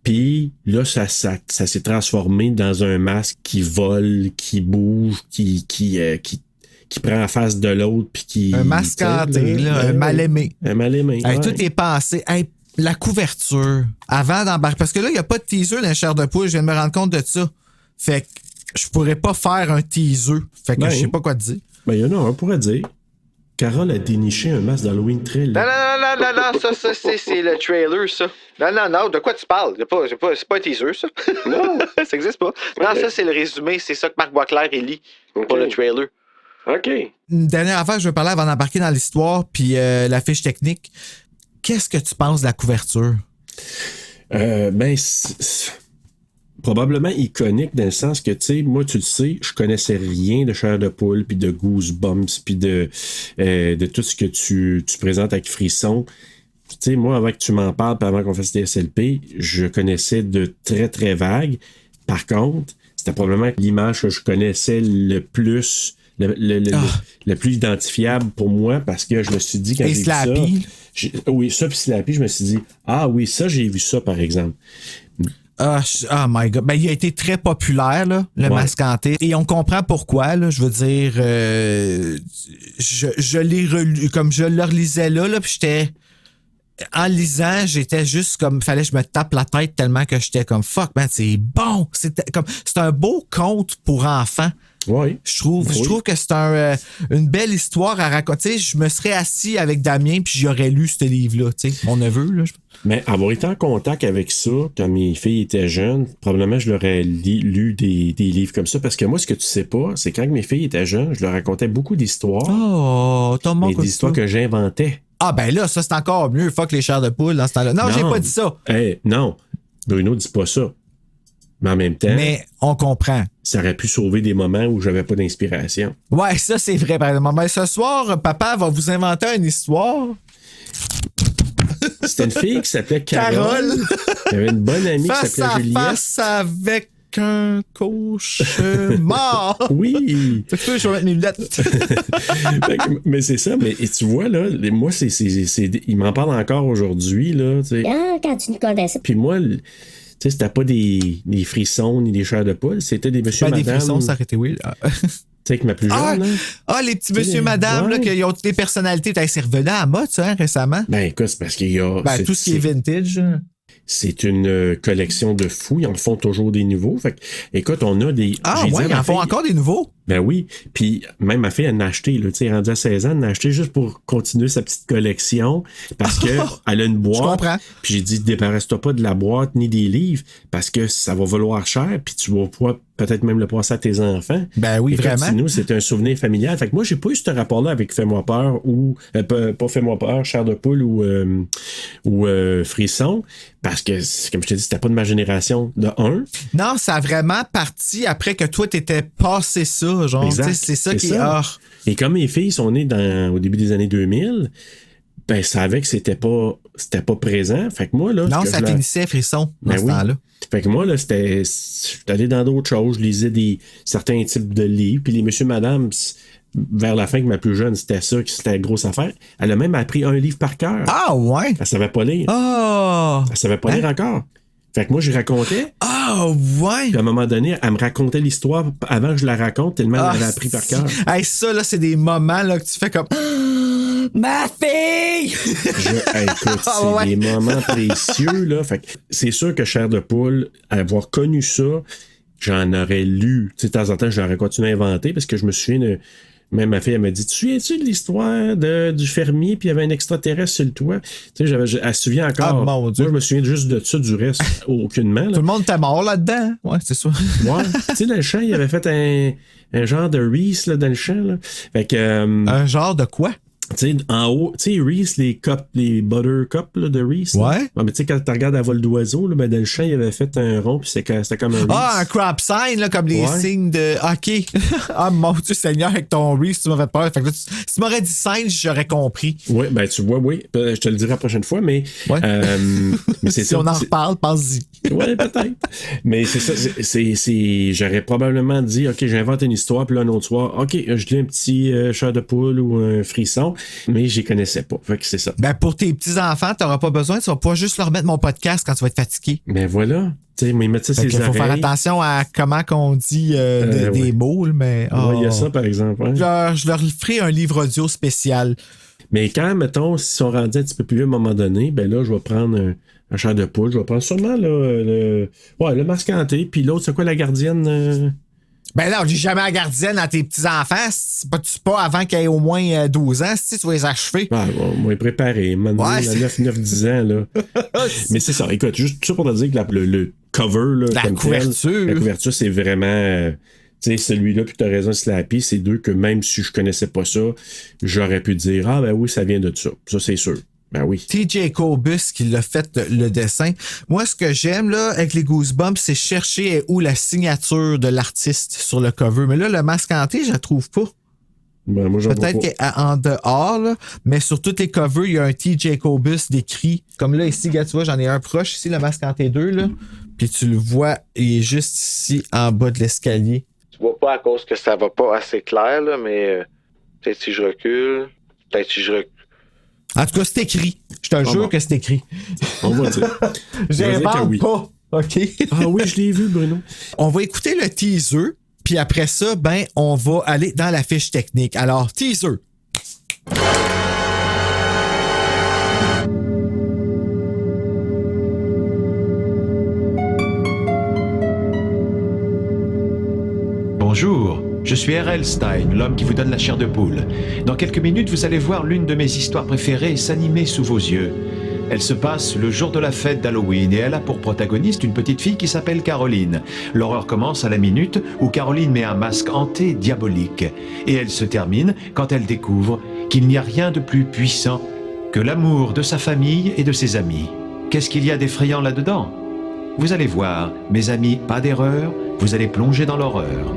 Puis là, ça s'est transformé dans un masque qui vole, qui bouge, qui prend la face de l'autre. Puis qui, un masque hanté, un mal-aimé. Un mal-aimé. Hey, tout est pensé. Hey, la couverture, avant d'embarquer. Parce que là, il n'y a pas de teaser dans la chair de poule. Je viens de me rendre compte de ça. Fait que je pourrais pas faire un teaser. Fait que je sais pas quoi te dire. Ben, il y en a un, on pourrait dire. Carole a déniché un masque d'Halloween très laid. Non, ça, c'est le trailer, ça. Non, de quoi tu parles? C'est pas un teaser, ça. Non. Ça existe pas. Non, ça, c'est le résumé. C'est ça que Marc Boisclair lit pour le trailer. OK. Une dernière affaire que je veux parler avant d'embarquer dans l'histoire puis la fiche technique. Qu'est-ce que tu penses de la couverture? Ben, probablement iconique dans le sens que, tu sais, moi, tu le sais, je connaissais rien de Chair de poule, puis de Goosebumps, puis de tout ce que tu présentes avec Frisson. Tu sais, moi, avant que tu m'en parles, puis avant qu'on fasse des SLP, je connaissais de très, très vagues. Par contre, c'était probablement l'image que je connaissais le plus... Le plus identifiable pour moi, parce que je me suis dit quand j'ai vu ça... Oui, ça puis Slappy, je me suis dit, oui, ça, j'ai vu ça, par exemple. Oh my God. Ben, il a été très populaire, là, le masque hanté. Et on comprend pourquoi, là. Je veux dire, je l'ai relu, comme je le relisais là, puis j'étais... En lisant, j'étais juste comme... Fallait que je me tape la tête tellement que j'étais comme, fuck, man, c'est bon! C'est un beau conte pour enfants. Oui. Je trouve que c'est une belle histoire à raconter. Je me serais assis avec Damien puis j'aurais lu ce livre-là, tu sais, mon neveu. Là. Mais avoir été en contact avec ça quand mes filles étaient jeunes, probablement je leur ai lu des livres comme ça. Parce que moi, ce que tu sais pas, c'est quand mes filles étaient jeunes, je leur racontais beaucoup d'histoires. Oh, t'as mais des histoires que j'inventais. Ah ben là, ça c'est encore mieux. Fuck les chairs de poule dans ce temps-là. Non, j'ai pas dit ça. Non, Bruno dit pas ça. Mais en même temps, mais on comprend. Ça aurait pu sauver des moments où j'avais pas d'inspiration. Ouais, ça c'est vrai par exemple. Mais ce soir, papa va vous inventer une histoire. C'était une fille qui s'appelait Carole. Il y avait une bonne amie qui s'appelait Juliette. Face avec un cauchemar. Oui. Je vais mettre mes lunettes. Mais c'est ça. Mais tu vois, là, moi, il m'en parle encore aujourd'hui. Là, quand tu nous contais ça. Puis moi, tu sais, c'était pas des frissons ni des chairs de poule, c'était des monsieur madame. Des frissons, ça aurait été weird. Tu sais, avec ma plus jeune. Les petits monsieur madame, là, qui ont toutes les personnalités. C'est revenu à la mode, ça, récemment. Ben, écoute, c'est parce qu'il y a. Tout ce qui est vintage. C'est une collection de fous. Ils en font toujours des nouveaux. Fait que, écoute, on a des. Ils en font encore des nouveaux? Ben oui. Puis même ma fille, elle en a acheté. Tu sais, rendue à 16 ans, elle en a acheté juste pour continuer sa petite collection. Parce qu'elle a une boîte. Je comprends. Puis j'ai dit, débarrasse-toi pas de la boîte ni des livres. Parce que ça va valoir cher. Puis tu vas pouvoir peut-être même le passer à tes enfants. Ben oui, vraiment. Nous, c'est un souvenir familial. Fait que moi, j'ai pas eu ce rapport-là avec Fais-moi peur ou. Pas Fais-moi peur, chair de poule ou frisson. Parce que, comme je te dis, c'était pas de ma génération de 1. Non, ça a vraiment parti après que toi, t'étais passé ça, genre. C'est ça qui est hors. Et comme mes filles sont nées au début des années 2000, ben, ça savait que c'était pas présent. Fait que moi, là. Non, ça finissait frisson dans ce temps-là. Fait que moi, là, j'étais allé dans d'autres choses. Je lisais certains types de livres. Puis les monsieur, madame, vers la fin, que ma plus jeune, c'était ça, qui c'était la grosse affaire. Elle a même appris un livre par cœur. Ah, ouais? Elle savait pas lire. Ah! Elle savait pas lire encore. Fait que moi, je racontais. Ah, ouais! Puis à un moment donné, elle me racontait l'histoire avant que je la raconte, tellement elle l'avait appris par cœur. Hey, ça, là, c'est des moments là, que tu fais comme. Ma fille! Écoute, c'est des moments précieux, là. Fait que c'est sûr que chair de poule, avoir connu ça, j'en aurais lu. Tu sais, de temps en temps, j'aurais continué à inventer parce que je me souviens de. Même ma fille, elle m'a dit, tu souviens-tu de l'histoire du fermier, puis il y avait un extraterrestre sur le toit? Tu sais, elle se souvient encore. Ah, mon Dieu. Moi, je me souviens juste de ça, du reste, aucunement. Là. Tout le monde était mort là-dedans. Ouais, c'est ça. Ouais. Tu sais, dans le champ, il avait fait un genre de Reese, là, dans le champ, là. Fait que. Un genre de quoi? Tu sais, en haut, tu sais, Reese, les butter cups là, de Reese. Ouais. Là. Mais tu sais, quand tu regardes à vol d'oiseau, là, ben, dans le champ, il avait fait un rond, puis c'était comme un Reese. Ah, un crop sign, là, comme les signes de. OK. Ah, mon Dieu Seigneur, avec ton Reese, tu m'as fait peur. Fait que là, si tu m'aurais dit singe, j'aurais compris. Oui, ben, tu vois, oui. Je te le dirai la prochaine fois, mais. Ouais. Mais c'est si on en reparle, pense-y. Oui, peut-être. Mais c'est ça. J'aurais probablement dit, OK, j'invente une histoire, puis là, un autre soir, OK, je lis un petit chair de poule ou un frisson. Mais je les connaissais pas. Fait que c'est ça. Ben pour tes petits-enfants, t'auras pas besoin. Tu vas pas juste leur mettre mon podcast quand tu vas être fatigué. Ben voilà. Tu sais, mais mettre ça sur les oreilles. Il faut faire attention à comment qu'on dit des mots, mais... Oui, il y a ça, par exemple. Ouais. Je leur ferai un livre audio spécial. Mais quand, mettons, s'ils sont rendus un petit peu plus vieux à un moment donné, ben là, je vais prendre un chair de poule. Je vais prendre sûrement le mascanté. Puis l'autre, c'est quoi, la gardienne... Ben là, on dit jamais à gardienne à tes petits-enfants. C'est pas avant qu'ils aient au moins 12 ans, si tu vas les achever. Ah, on va les préparer. Maintenant, à 9-10 ans, là. Mais c'est ça. Écoute, juste tout ça pour te dire que le cover, là, la couverture, c'est vraiment... tu sais, celui-là, puis tu as raison, Slappy, c'est deux que même si je connaissais pas ça, j'aurais pu dire, ah ben oui, ça vient de ça. Ça, c'est sûr. Ben oui. TJ Kobus qui l'a fait le dessin. Moi, ce que j'aime là avec les Goosebumps, c'est chercher où la signature de l'artiste sur le cover. Mais là, le masque hanté, je la trouve pas. Ben, moi, j'en peut-être qu'en dehors, là, mais sur toutes les covers, il y a un TJ Kobus décrit. Comme là, ici, gars, tu vois, j'en ai un proche ici, le masque hanté 2, là. Puis tu le vois, il est juste ici, en bas de l'escalier. Tu vois pas à cause que ça va pas assez clair, là, mais peut-être si je recule, En tout cas, c'est écrit. Je te jure que c'est écrit. On va dire. J'invente pas. OK? Ah oui, je l'ai vu, Bruno. On va écouter le teaser, puis après ça, ben, on va aller dans la fiche technique. Alors, teaser. Bonjour, Je suis R.L. Stein, l'homme qui vous donne la chair de poule. Dans quelques minutes, vous allez voir l'une de mes histoires préférées s'animer sous vos yeux. Elle se passe le jour de la fête d'Halloween et elle a pour protagoniste une petite fille qui s'appelle Caroline. L'horreur commence à la minute où Caroline met un masque hanté diabolique. Et elle se termine quand elle découvre qu'il n'y a rien de plus puissant que l'amour de sa famille et de ses amis. Qu'est-ce qu'il y a d'effrayant là-dedans ? Vous allez voir, mes amis, pas d'erreur, vous allez plonger dans l'horreur.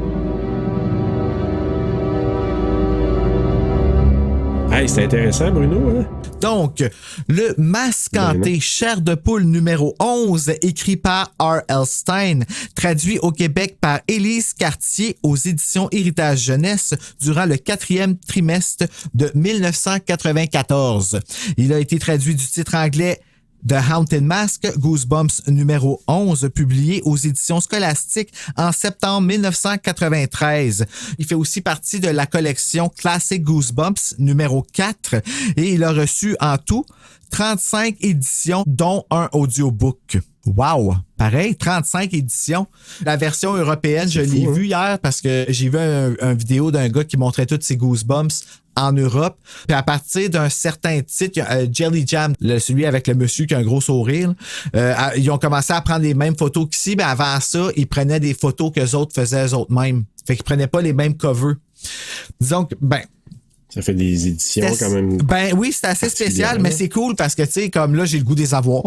Hey, c'est intéressant, Bruno, hein? Donc, le masque hanté chair de poule numéro 11, écrit par R.L. Stein, traduit au Québec par Élise Cartier aux éditions Héritage Jeunesse durant le 4e trimestre de 1994. Il a été traduit du titre anglais The Haunted Mask, Goosebumps numéro 11, publié aux éditions Scolastiques en septembre 1993. Il fait aussi partie de la collection Classic Goosebumps numéro 4 et il a reçu en tout 35 éditions, dont un audiobook. Wow! Pareil, 35 éditions. La version européenne, je l'ai vue hier parce que j'ai vu un vidéo d'un gars qui montrait toutes ses Goosebumps en Europe. Puis à partir d'un certain titre, Jelly Jam, celui avec le monsieur qui a un gros sourire, ils ont commencé à prendre les mêmes photos qu'ici, mais avant ça, ils prenaient des photos qu'eux autres faisaient eux autres mêmes. Fait qu'ils prenaient pas les mêmes covers. Disons que, ça fait des éditions quand même. Ben oui, c'est assez spécial, mais c'est cool parce que, tu sais, comme là, j'ai le goût des avoir.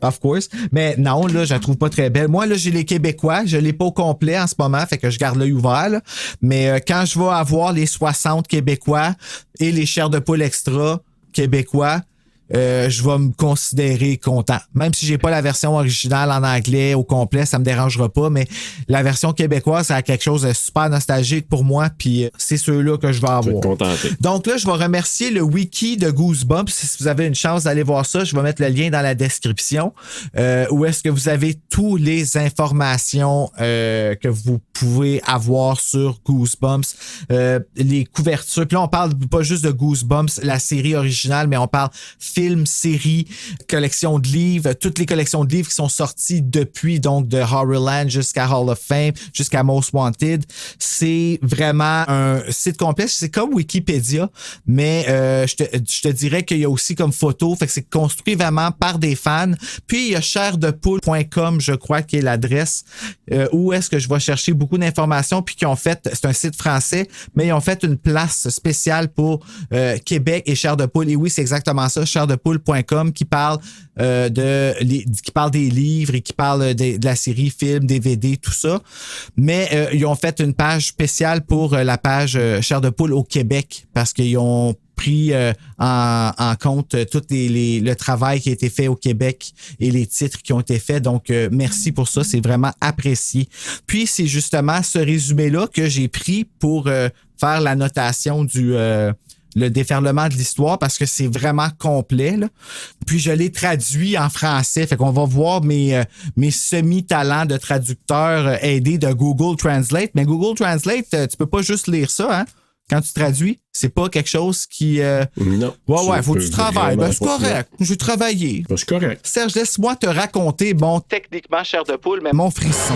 Of course. Mais non, là, je la trouve pas très belle. Moi, là, j'ai les Québécois. Je l'ai pas au complet en ce moment, fait que je garde l'œil ouvert, là. Mais quand je vais avoir les 60 Québécois et les chairs de poule extra Québécois, je vais me considérer content. Même si j'ai pas la version originale en anglais au complet, ça me dérangera pas, mais la version québécoise, ça a quelque chose de super nostalgique pour moi, puis c'est ceux-là que je vais avoir. Donc là, je vais remercier le wiki de Goosebumps. Si vous avez une chance d'aller voir ça, je vais mettre le lien dans la description, où est-ce que vous avez toutes les informations que vous pouvez avoir sur Goosebumps, les couvertures. Puis là, on parle pas juste de Goosebumps, la série originale, mais on parle films, séries, collections de livres, toutes les collections de livres qui sont sorties depuis, donc de Horrorland jusqu'à Hall of Fame, jusqu'à Most Wanted. C'est vraiment un site complet. C'est comme Wikipédia, mais je te dirais qu'il y a aussi comme photo, fait que c'est construit vraiment par des fans. Puis il y a chairdepoule.com, je crois, qui est l'adresse où est-ce que je vais chercher beaucoup d'informations, puis qui ont fait, c'est un site français, mais ils ont fait une place spéciale pour Québec et Chair de Poule. Et oui, c'est exactement ça, chairdepoule.com, qui parle qui parle des livres et qui parle de la série, films, DVD, tout ça. Mais ils ont fait une page spéciale pour la page Chair de Poule au Québec parce qu'ils ont pris en compte tout le travail qui a été fait au Québec et les titres qui ont été faits. Donc, merci pour ça. C'est vraiment apprécié. Puis, c'est justement ce résumé-là que j'ai pris pour faire la notation le déferlement de l'histoire parce que c'est vraiment complet, là. Puis je l'ai traduit en français, fait qu'on va voir mes semi-talents de traducteur aidés de Google Translate. Mais Google Translate, tu peux pas juste lire ça, hein? Quand tu traduis, c'est pas quelque chose qui... Non. Ouais, faut que tu travailles. Ben, c'est correct. J'ai travaillé. Ben, c'est correct. Serge, laisse-moi te raconter, techniquement, Chair de Poule, mais mon frisson.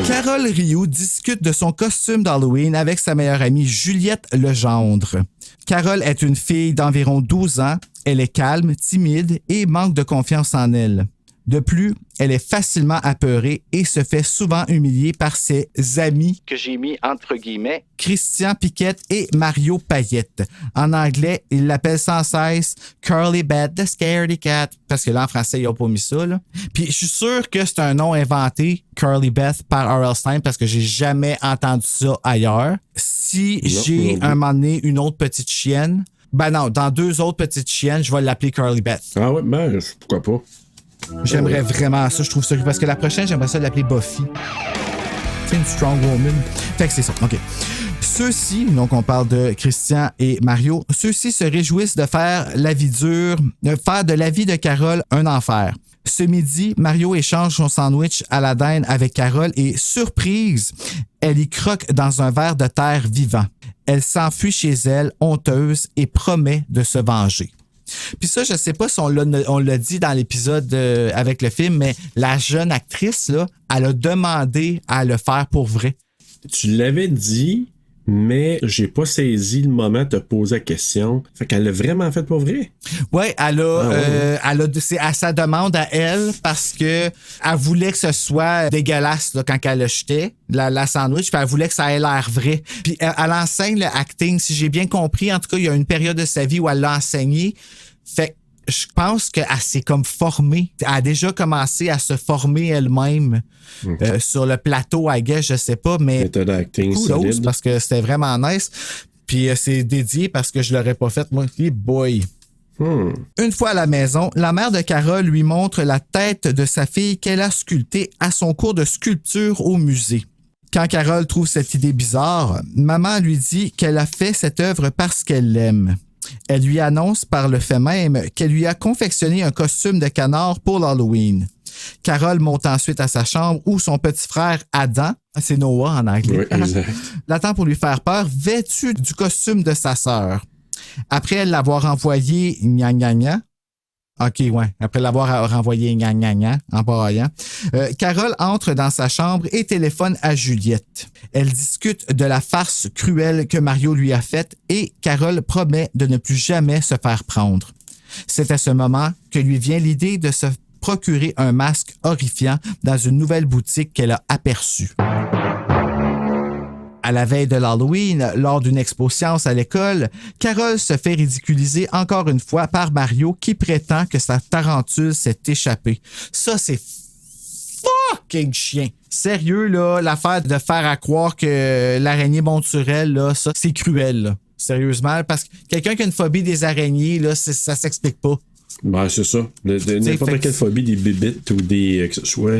Carole Rioux discute de son costume d'Halloween avec sa meilleure amie Juliette Legendre. Carole est une fille d'environ 12 ans. Elle est calme, timide et manque de confiance en elle. De plus, elle est facilement apeurée et se fait souvent humilier par ses amis, que j'ai mis entre guillemets, Christian Piquette et Mario Payette. En anglais, ils l'appellent sans cesse Curly Beth, the Scaredy Cat, parce que là, en français, ils n'ont pas mis ça, là. Puis, je suis sûr que c'est un nom inventé, Curly Beth, par R.L. Stein, parce que j'ai jamais entendu ça ailleurs. Si j'ai un moment donné une autre petite chienne, ben non, dans 2 autres petites chiennes, je vais l'appeler Curly Beth. Ah ouais, ben, pourquoi pas? J'aimerais vraiment ça, je trouve ça. Parce que la prochaine, j'aimerais ça l'appeler Buffy. C'est une strong woman. Fait que c'est ça. OK. Ceux-ci, donc on parle de Christian et Mario, ceux-ci se réjouissent de faire la vie dure, de faire de la vie de Carole un enfer. Ce midi, Mario échange son sandwich à la dinde avec Carole et, surprise, elle y croque dans un verre de terre vivant. Elle s'enfuit chez elle, honteuse, et promet de se venger. Puis ça, je sais pas si on l'a dit dans l'épisode avec le film, mais la jeune actrice, là, elle a demandé à le faire pour vrai. Tu l'avais dit, mais j'ai pas saisi le moment de te poser la question. Fait qu'elle l'a vraiment fait pour vrai? Ouais, c'est à sa demande à elle parce que elle voulait que ce soit dégueulasse là, quand elle le jetait, la sandwich, puis elle voulait que ça ait l'air vrai. Puis elle enseigne le acting, si j'ai bien compris. En tout cas, il y a une période de sa vie où elle l'a enseigné. Fait que je pense qu'elle s'est comme formée. Elle a déjà commencé à se former elle-même sur le plateau, I guess, je sais pas, mais méthode acting solide. Parce que c'était vraiment nice. Puis c'est dédié parce que je l'aurais pas fait, moi. Hey boy! Une fois à la maison, la mère de Carole lui montre la tête de sa fille qu'elle a sculptée à son cours de sculpture au musée. Quand Carole trouve cette idée bizarre, maman lui dit qu'elle a fait cette œuvre parce qu'elle l'aime. Elle lui annonce par le fait même qu'elle lui a confectionné un costume de canard pour l'Halloween. Carole monte ensuite à sa chambre où son petit frère Adam, c'est Noah en anglais, l'attend pour lui faire peur, vêtu du costume de sa sœur. Après l'avoir envoyé après l'avoir renvoyé en braillant, Carole entre dans sa chambre et téléphone à Juliette. Elle discute de la farce cruelle que Mario lui a faite et Carole promet de ne plus jamais se faire prendre. C'est à ce moment que lui vient l'idée de se procurer un masque horrifiant dans une nouvelle boutique qu'elle a aperçue. À la veille de l'Halloween, lors d'une expo science à l'école, Carole se fait ridiculiser encore une fois par Mario qui prétend que sa tarentule s'est échappée. Ça, c'est fucking chien. Sérieux, là, l'affaire de faire à croire que l'araignée monte sur elle, là, ça, c'est cruel, là. Sérieusement, parce que quelqu'un qui a une phobie des araignées, là, ça s'explique pas. Ben, c'est ça. N'importe quelle phobie, des bébites ou que ce soit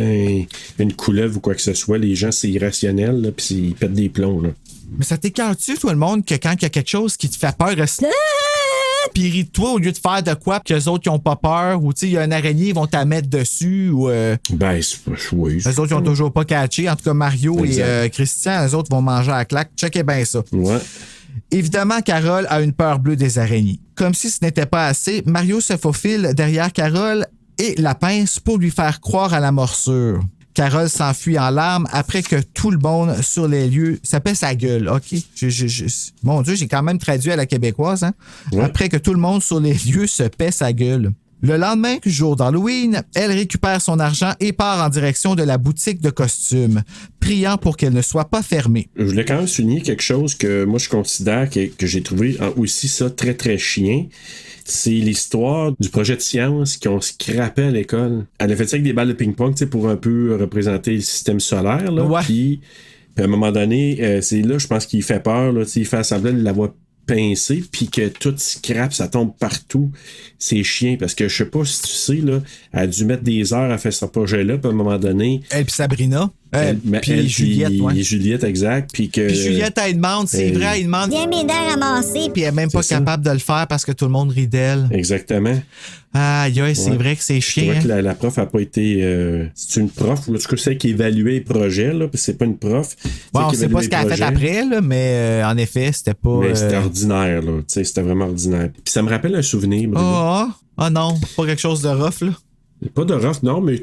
une couleuvre ou quoi que ce soit, les gens, c'est irrationnel, là, puis ils pètent des plombs, là. Mais ça t'écarte-tu, tout le monde, que quand il y a quelque chose qui te fait peur, puis ris de toi au lieu de faire de quoi, puis qu'eux autres, ils ont pas peur, ou tu sais, il y a une araignée, ils vont t'en mettre dessus, ou. Ben, oui. Eux autres, ils ont toujours pas catché. En tout cas, Mario et Christian, eux autres vont manger à la claque. Checkez bien ça. Ouais. Évidemment, Carole a une peur bleue des araignées. Comme si ce n'était pas assez, Mario se faufile derrière Carole et la pince pour lui faire croire à la morsure. Carole s'enfuit en larmes après que tout le monde sur les lieux se pète sa gueule. OK? Mon Dieu, j'ai quand même traduit à la québécoise. Hein? Ouais. Après que tout le monde sur les lieux se pète sa gueule. Le lendemain, jour d'Halloween, elle récupère son argent et part en direction de la boutique de costumes, priant pour qu'elle ne soit pas fermée. Je voulais quand même souligner quelque chose que moi je considère que j'ai trouvé aussi ça très très chien. C'est l'histoire du projet de science qu'on scrapait à l'école. Elle a fait ça avec des balles de ping-pong, tu sais, pour un peu représenter le système solaire, là. Ouais. Puis à un moment donné, c'est là, je pense qu'il fait peur, là, tu sais, il fait semblant de l'avoir pincé, puis que tout scrape, ça tombe partout. C'est chiant, parce que je sais pas si tu sais, là, elle a dû mettre des heures à faire ce projet-là, puis à un moment donné... Elle puis Sabrina. Puis Juliette, ouais. Juliette, exact. Puis Juliette, elle demande, c'est vrai, elle demande... Viens m'aider à ramasser. Puis elle est même pas capable de le faire parce que tout le monde rit d'elle. Exactement. Aïe, c'est vrai que c'est chiant. Je vois que la prof a pas été... c'est une prof, ou en tout cas celle qui évaluait les projets, là, puis c'est pas une prof. Ouais, on sait pas ce qu'elle a fait après, là, mais en effet, c'était pas... Mais c'était ordinaire, là. Tu sais, c'était vraiment ordinaire. Puis ça me rappelle un souvenir, Bruno. Ah non, pas quelque chose de rough, là. Pas de rough, non, mais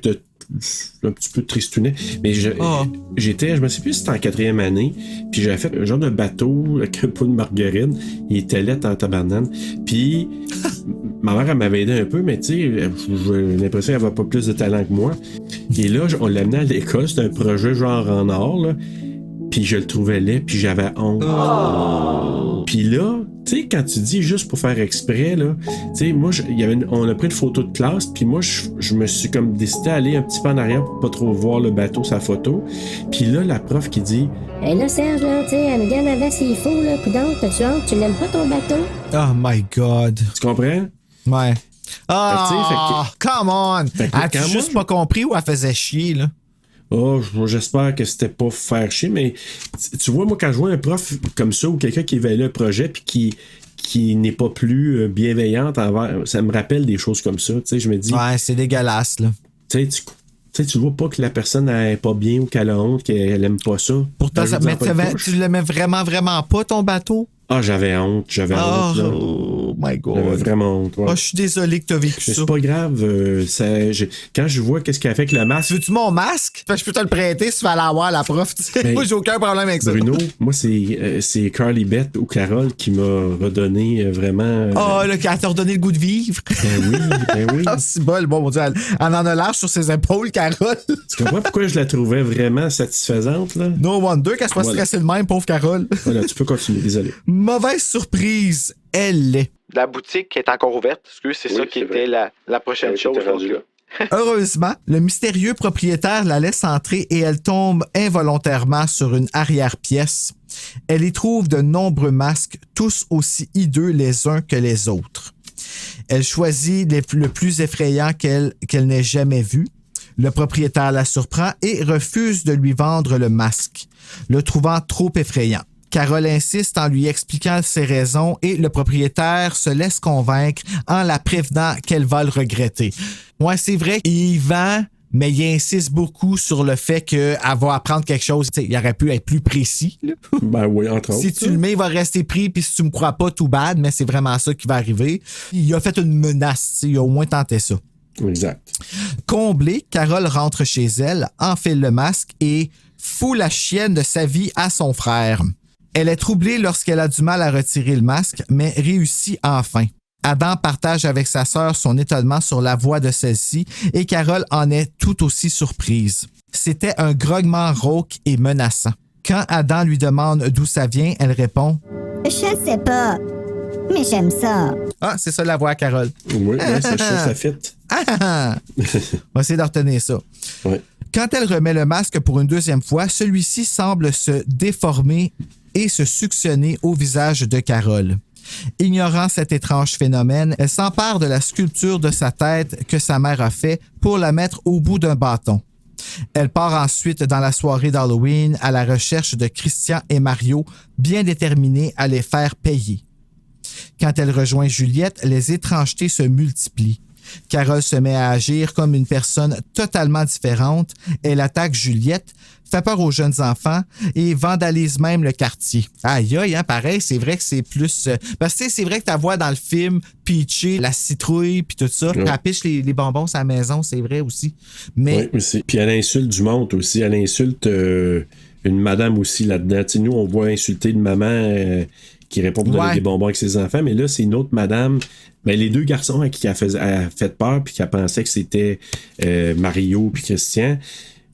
un petit peu tristounet. Mais je me sais plus si c'était en 4e année, puis j'avais fait un genre de bateau avec un pot de margarine. Il était laid en tabarnane. Puis ma mère, elle m'avait aidé un peu, mais tu sais, j'ai l'impression qu'elle avait pas plus de talent que moi. Et là, on l'amenait à l'école, c'était un projet genre en or, là. Puis je le trouvais laid, puis j'avais honte. Puis là, tu sais, quand tu dis juste pour faire exprès, là, tu sais, moi, on a pris une photo de classe, puis moi, je me suis comme décidé à aller un petit peu en arrière pour pas trop voir le bateau, sa photo. Puis là, la prof qui dit... Hey là, Serge, là, tu sais, elle me gagne avant s'il faut, là, coudonc, t'as-tu honte, tu n'aimes pas ton bateau? Oh my God. Tu comprends? Ouais. Come on! As-tu juste pas compris où elle faisait chier, là? Oh, j'espère que c'était pas faire chier, mais tu vois, moi, quand je vois un prof comme ça ou quelqu'un qui évalue un projet puis qui n'est pas plus bienveillante envers, ça me rappelle des choses comme ça. Tu sais, je me dis. Ouais, c'est dégueulasse, là. Tu sais, tu vois pas que la personne n'est pas bien ou qu'elle a honte, qu'elle aime pas ça. Pourtant, tu l'aimais vraiment, vraiment pas, ton bateau? Ah, j'avais honte, là. Oh my God. Vraiment honte. Ouais. Oh, je suis désolé que t'as vécu Mais ça. c'est pas grave. Quand je vois qu'est-ce qu'elle a fait avec le masque. Veux-tu mon masque? Fait que je peux te le prêter si tu veux aller avoir la prof. Tu sais. Ben, moi, j'ai aucun problème avec ça. Bruno, moi, c'est Carly Beth ou Carole qui m'a redonné vraiment. Oh, là, qui a te redonné le goût de vivre. Ben oui. Ah, c'est bon, mon Dieu. Elle en a l'âge sur ses épaules, Carole. Tu comprends pourquoi je la trouvais vraiment satisfaisante, là? No wonder qu'elle soit stressée de même, pauvre Carole. Voilà, tu peux continuer, désolé. Mauvaise surprise, elle l'est. La boutique est encore ouverte. Excuse, c'est ça qui était la prochaine chose. Heureusement, le mystérieux propriétaire la laisse entrer et elle tombe involontairement sur une arrière-pièce. Elle y trouve de nombreux masques, tous aussi hideux les uns que les autres. Elle choisit le plus effrayant qu'elle n'ait jamais vu. Le propriétaire la surprend et refuse de lui vendre le masque, le trouvant trop effrayant. Carole insiste en lui expliquant ses raisons et le propriétaire se laisse convaincre en la prévenant qu'elle va le regretter. Ouais, c'est vrai qu'il vend, mais il insiste beaucoup sur le fait qu'elle va apprendre quelque chose. T'sais, il aurait pu être plus précis. Là. Ben oui, entre autres. Si tu le mets, il va rester pris, puis si tu me crois pas, tout bad, mais c'est vraiment ça qui va arriver. Il a fait une menace, il a au moins tenté ça. Exact. Comblée, Carole rentre chez elle, enfile le masque et fout la chienne de sa vie à son frère. Elle est troublée lorsqu'elle a du mal à retirer le masque, mais réussit enfin. Adam partage avec sa sœur son étonnement sur la voix de celle-ci et Carole en est tout aussi surprise. C'était un grognement rauque et menaçant. Quand Adam lui demande d'où ça vient, elle répond « Je sais pas, mais j'aime ça. » Ah, c'est ça la voix à Carole. Oui, ça fit. On va essayer de retenir ça. Ouais. Quand elle remet le masque pour une deuxième fois, celui-ci semble se déformer et se suctionner au visage de Carole. Ignorant cet étrange phénomène, elle s'empare de la sculpture de sa tête que sa mère a fait pour la mettre au bout d'un bâton. Elle part ensuite dans la soirée d'Halloween à la recherche de Christian et Mario, bien déterminés à les faire payer. Quand elle rejoint Juliette, les étrangetés se multiplient. Carole se met à agir comme une personne totalement différente. Elle attaque Juliette, fait peur aux jeunes enfants et vandalise même le quartier. Aïe, aïe, hein, pareil, c'est vrai que c'est plus... parce que c'est vrai que ta voix dans le film, Peachy, la citrouille, puis tout ça, elle piche les bonbons à la maison, c'est vrai aussi. Mais... Oui, aussi. Puis elle insulte du monde aussi. Elle insulte une madame aussi là-dedans. T'sais, nous, on voit insulter une maman qui répond pour donner des bonbons avec ses enfants, mais là, c'est une autre madame. Ben, les deux garçons à qui elle a fait peur puis qu'elle pensait que c'était Mario puis Christian,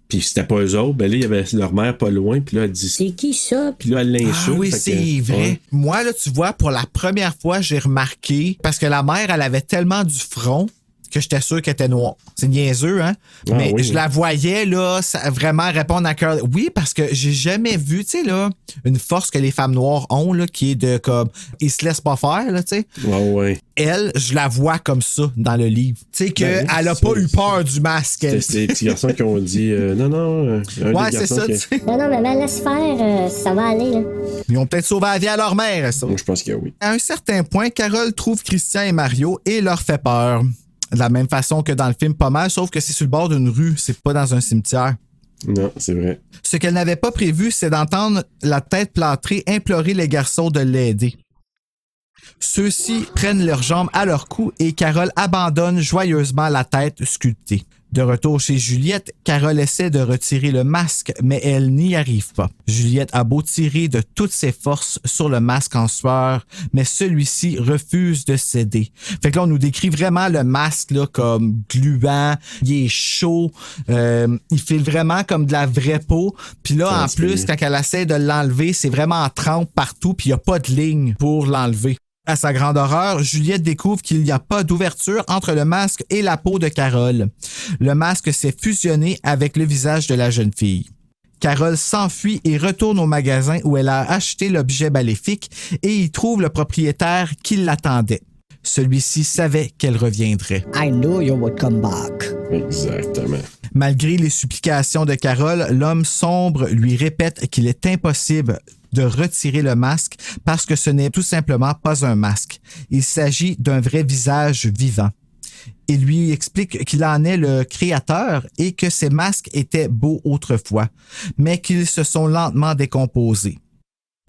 puis c'était pas eux autres, ben là, il y avait leur mère pas loin, puis là, elle dit... C'est qui ça? Puis là, elle l'insulte. Ah oui, c'est vrai. Ouais. Moi, là, tu vois, pour la première fois, j'ai remarqué, parce que la mère, elle avait tellement du front que j'étais sûr qu'elle était noire. C'est niaiseux, hein? Ah, mais oui, je la voyais, là, vraiment répondre à cœur. Oui, parce que j'ai jamais vu, tu sais, là, une force que les femmes noires ont, là, qui est de comme, ils se laissent pas faire, là, tu sais. Ouais. Elle, je la vois comme ça dans le livre. Tu sais, qu'elle a pas eu peur du masque. C'est les petits garçons qui ont dit non. Ouais, c'est ça, tu sais. Non, mais laisse faire, ça va aller, là. Ils ont peut-être sauvé la vie à leur mère, ça. Moi, je pense que oui. À un certain point, Carole trouve Christian et Mario et leur fait peur. De la même façon que dans le film pas mal, sauf que c'est sur le bord d'une rue, c'est pas dans un cimetière. Non, c'est vrai. Ce qu'elle n'avait pas prévu, c'est d'entendre la tête plâtrée implorer les garçons de l'aider. Ceux-ci prennent leurs jambes à leur cou et Carole abandonne joyeusement la tête sculptée. De retour chez Juliette, Carole essaie de retirer le masque, mais elle n'y arrive pas. Juliette a beau tirer de toutes ses forces sur le masque en sueur, mais celui-ci refuse de céder. Fait que là, on nous décrit vraiment le masque là, comme gluant, il est chaud, il file vraiment comme de la vraie peau. Puis là, en plus, quand elle essaie de l'enlever, c'est vraiment en trempe partout, puis il n'y a pas de ligne pour l'enlever. À sa grande horreur, Juliette découvre qu'il n'y a pas d'ouverture entre le masque et la peau de Carole. Le masque s'est fusionné avec le visage de la jeune fille. Carole s'enfuit et retourne au magasin où elle a acheté l'objet maléfique et y trouve le propriétaire qui l'attendait. Celui-ci savait qu'elle reviendrait. I knew you would come back. Exactement. Malgré les supplications de Carole, l'homme sombre lui répète qu'il est impossible de retirer le masque parce que ce n'est tout simplement pas un masque. Il s'agit d'un vrai visage vivant. Il lui explique qu'il en est le créateur et que ces masques étaient beaux autrefois, mais qu'ils se sont lentement décomposés.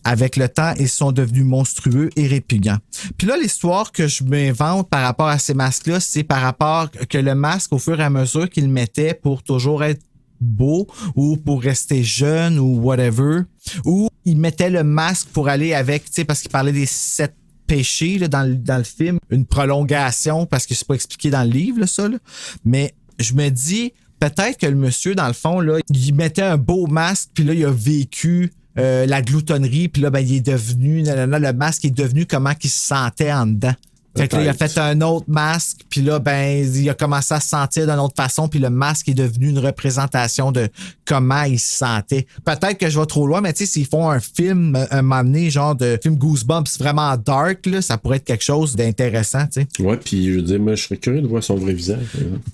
Avec le temps, ils sont devenus monstrueux et répugnants. Puis là, l'histoire que je m'invente par rapport à ces masques-là, c'est par rapport que le masque, au fur et à mesure qu'il mettait pour toujours être beau ou pour rester jeune ou whatever, ou il mettait le masque pour aller avec, tu sais, parce qu'il parlait des 7 péchés là, dans le film, une prolongation, parce que c'est pas expliqué dans le livre, là, ça. Là. Mais je me dis, peut-être que le monsieur, dans le fond, là, il mettait un beau masque, puis là, il a vécu la gloutonnerie, puis là, ben, il est devenu, le masque est devenu comment il se sentait en dedans. Fait que là, il a fait un autre masque, puis là, ben, il a commencé à se sentir d'une autre façon, puis le masque est devenu une représentation de comment il se sentait. Peut-être que je vais trop loin, mais tu sais, s'ils font un film, un moment donné, genre de film Goosebumps vraiment dark, là, ça pourrait être quelque chose d'intéressant, tu sais. Ouais, puis je veux dire, moi, je serais curieux de voir son vrai visage.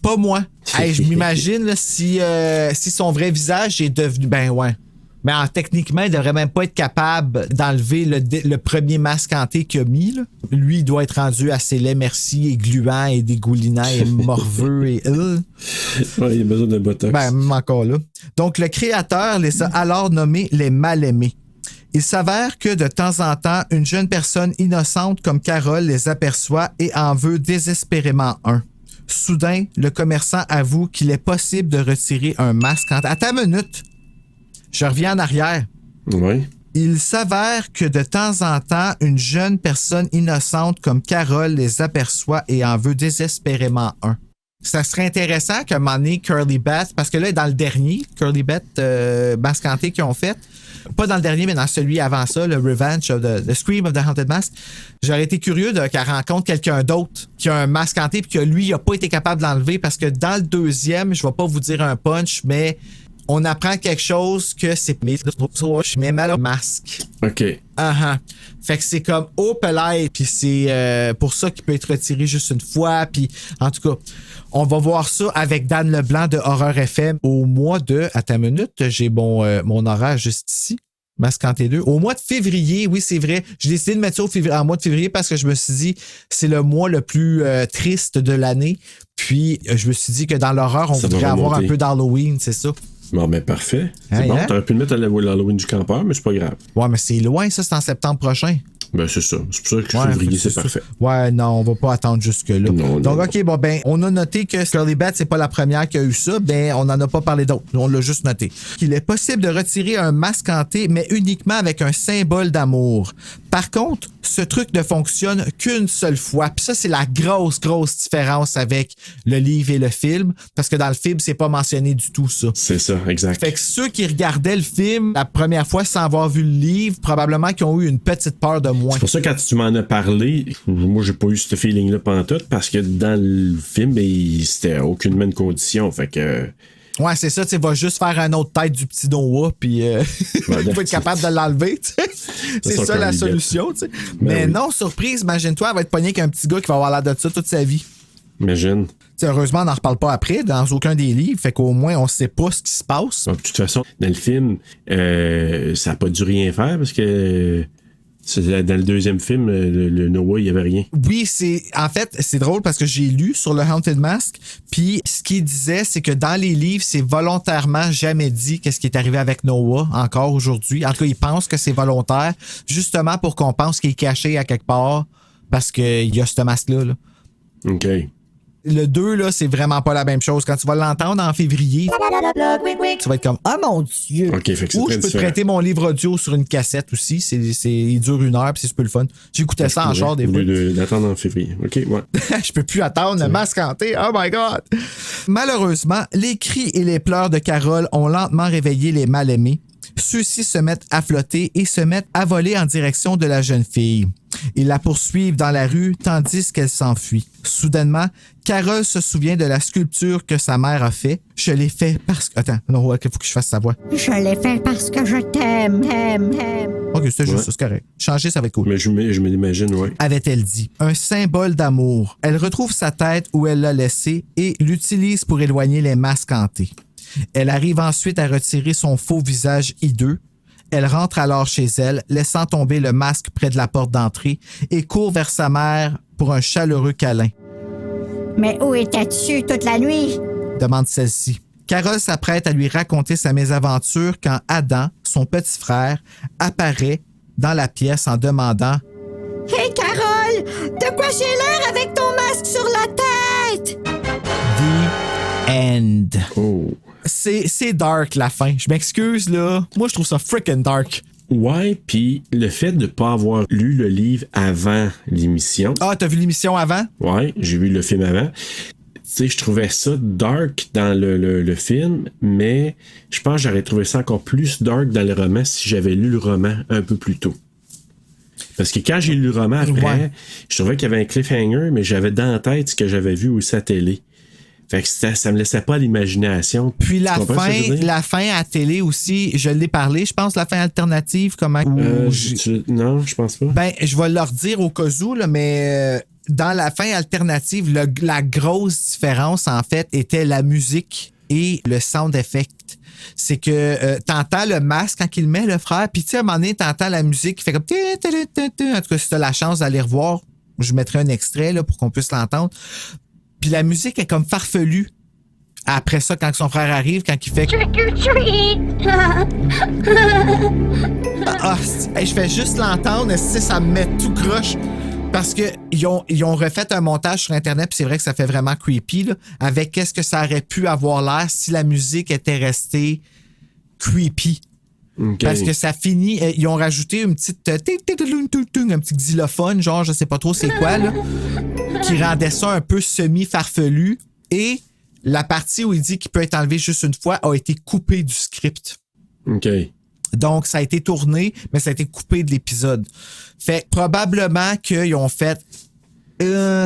Pas moi. Hey, je m'imagine là, si son vrai visage est devenu, ben ouais. Mais techniquement, il devrait même pas être capable d'enlever le premier masque hanté qu'il a mis. Là. Lui, il doit être rendu assez laid, merci, et gluant, et dégoulinant, et morveux, et... Ouais, il a besoin de botox. Ben, même encore là. Donc, le créateur les a alors nommés les mal-aimés. Il s'avère que de temps en temps, une jeune personne innocente comme Carole les aperçoit et en veut désespérément un. Soudain, le commerçant avoue qu'il est possible de retirer un masque hanté. Attends une minute! Je reviens en arrière. Oui. Il s'avère que de temps en temps, une jeune personne innocente comme Carole les aperçoit et en veut désespérément un. Ça serait intéressant qu'à un moment donné, Curly Beth, parce que là, dans le dernier, Curly Beth, masque hanté qu'ils ont fait, pas dans le dernier, mais dans celui avant ça, le Revenge of the Scream of the Haunted Mask, j'aurais été curieux qu'elle rencontre quelqu'un d'autre qui a un masque hanté puis que lui, il n'a pas été capable de l'enlever parce que dans le deuxième, je ne vais pas vous dire un punch, mais on apprend quelque chose que c'est je mets mal au masque. OK. Fait que c'est comme pelay, puis c'est pour ça qu'il peut être retiré juste une fois. Puis en tout cas, on va voir ça avec Dan Leblanc de Horreur FM au mois de... Attends une minute, j'ai mon horaire juste ici. Masque hanté 2. Au mois de février, oui, c'est vrai. J'ai décidé de mettre ça en mois de février parce que je me suis dit c'est le mois le plus triste de l'année. Puis je me suis dit que dans l'horreur, on voudrait avoir un peu d'Halloween, c'est ça. Bon, ben parfait. C'est bon. T'aurais pu le mettre à l'Halloween du campeur, mais c'est pas grave. Ouais, mais c'est loin, ça, c'est en septembre prochain. Ben, c'est ça. C'est pour ça que février, c'est parfait. Ouais, non, on va pas attendre jusque-là. Non, donc, OK, bon, ben, on a noté que Curly Beth, c'est pas la première qui a eu ça. Ben, on n'en a pas parlé d'autres. On l'a juste noté. Il est possible de retirer un masque hanté, mais uniquement avec un symbole d'amour. Par contre, ce truc ne fonctionne qu'une seule fois. Puis ça, c'est la grosse différence avec le livre et le film. Parce que dans le film, c'est pas mentionné du tout, ça. C'est ça, exact. Fait que ceux qui regardaient le film la première fois sans avoir vu le livre, probablement qu'ils ont eu une petite peur de moins. C'est pour ça que quand tu m'en as parlé, moi, j'ai pas eu ce feeling-là pantoute parce que dans le film, c'était aucunement une condition. Fait que... Ouais, c'est ça, tu vas juste faire un autre tête du petit Noah, puis il faut être capable de l'enlever, tu sais. C'est ça la solution, tu sais. Mais oui. Non, surprise, imagine-toi, elle va être pognée avec un petit gars qui va avoir l'air de ça toute sa vie. Imagine. T'sais, heureusement, on n'en reparle pas après, dans aucun des livres, fait qu'au moins, on sait pas ce qui se passe. De toute façon, dans le film, ça n'a pas dû rien faire parce que... Dans le deuxième film, le Noah, il n'y avait rien. Oui, en fait, c'est drôle parce que j'ai lu sur le Haunted Mask, puis ce qu'il disait, c'est que dans les livres, c'est volontairement jamais dit qu'est-ce qui est arrivé avec Noah encore aujourd'hui. En tout cas, il pense que c'est volontaire, justement pour qu'on pense qu'il est caché à quelque part parce qu'il y a ce masque-là. Là. OK. Le 2, là, c'est vraiment pas la même chose. Quand tu vas l'entendre en février, tu vas être comme « Oh mon Dieu! Okay, fait que c'est Ou je peux te prêter mon livre audio sur une cassette aussi. Il dure 1 heure puis c'est super le fun. J'écoutais ça en char des fois. D'attendre en février. OK, ouais. Je peux plus attendre le masque hanté. Oh my God! Malheureusement, les cris et les pleurs de Carole ont lentement réveillé les mal-aimés. Ceux-ci se mettent à flotter et se mettent à voler en direction de la jeune fille. Ils la poursuivent dans la rue tandis qu'elle s'enfuit. Soudainement, Carole se souvient de la sculpture que sa mère a fait. Je l'ai fait parce que... Attends, non, il faut que je fasse sa voix. Je l'ai fait parce que je t'aime. OK, c'était juste ça, c'est correct. Changer, ça va être cool. Mais je me l'imagine, oui. Avait-elle dit. Un symbole d'amour. Elle retrouve sa tête où elle l'a laissée et l'utilise pour éloigner les masques hantés. Elle arrive ensuite à retirer son faux visage hideux. Elle rentre alors chez elle, laissant tomber le masque près de la porte d'entrée et court vers sa mère pour un chaleureux câlin. « Mais où étais-tu toute la nuit? » demande celle-ci. Carole s'apprête à lui raconter sa mésaventure quand Adam, son petit frère, apparaît dans la pièce en demandant « Hey, Carole! De quoi j'ai l'air avec ton masque sur la tête? » The End. Oh. C'est dark, la fin. Je m'excuse, là. Moi, je trouve ça freaking dark. Ouais, puis le fait de ne pas avoir lu le livre avant l'émission. Ah, t'as vu l'émission avant? Ouais, j'ai vu le film avant. Tu sais, je trouvais ça dark dans le film, mais je pense que j'aurais trouvé ça encore plus dark dans le roman si j'avais lu le roman un peu plus tôt. Parce que quand j'ai lu le roman après, je trouvais qu'il y avait un cliffhanger, mais j'avais dans la tête ce que j'avais vu aussi à la télé. Fait que ça me laissait pas à l'imagination. Puis la fin à télé aussi, je l'ai parlé, je pense, la fin alternative, comment... Non, je pense pas. Ben, je vais leur dire au cas où, là, mais dans la fin alternative, la grosse différence, en fait, était la musique et le sound effect. C'est que t'entends le masque quand il le met, le frère, puis tu sais, à un moment donné, t'entends la musique qui fait comme... En tout cas, si t'as la chance d'aller revoir, je mettrai un extrait là, pour qu'on puisse l'entendre. Puis la musique est comme farfelue. Après ça, quand son frère arrive, quand il fait... Trick or treat! Je fais juste l'entendre, ça me met tout croche. Parce qu'ils ont refait un montage sur Internet, puis c'est vrai que ça fait vraiment creepy, là, avec qu'est-ce que ça aurait pu avoir l'air si la musique était restée creepy. Okay. Parce que ça finit... Ils ont rajouté une petite... un petit xylophone, genre, je sais pas trop c'est quoi, là, qui rendait ça un peu semi-farfelu. Et la partie où il dit qu'il peut être enlevé juste une fois a été coupée du script. OK. Donc, ça a été tourné, mais ça a été coupé de l'épisode. Fait que probablement qu'ils ont fait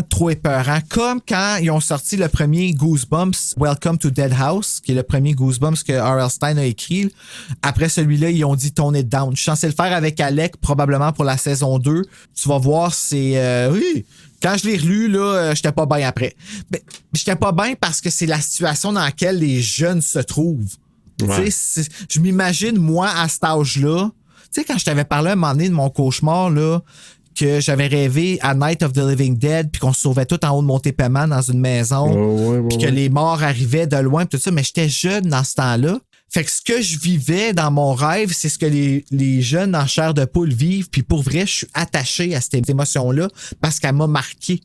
trop épeurant. Comme quand ils ont sorti le premier Goosebumps, Welcome to Dead House, qui est le premier Goosebumps que R.L. Stine a écrit. Après celui-là, ils ont dit Tone it down. Je suis censé le faire avec Alec, probablement pour la saison 2. Tu vas voir, c'est... oui, quand je l'ai relu, là, j'étais pas bien après. Mais j'étais pas bien parce que c'est la situation dans laquelle les jeunes se trouvent. Ouais. Je m'imagine, moi, à cet âge-là, tu sais, quand je t'avais parlé un moment donné de mon cauchemar, là, que j'avais rêvé à Night of the Living Dead, puis qu'on se sauvait tout en haut de Montépéman dans une maison, puis que les morts arrivaient de loin, puis tout ça, mais j'étais jeune dans ce temps-là. Fait que ce que je vivais dans mon rêve, c'est ce que les jeunes en chair de poule vivent, puis pour vrai, je suis attaché à cette émotion-là parce qu'elle m'a marqué.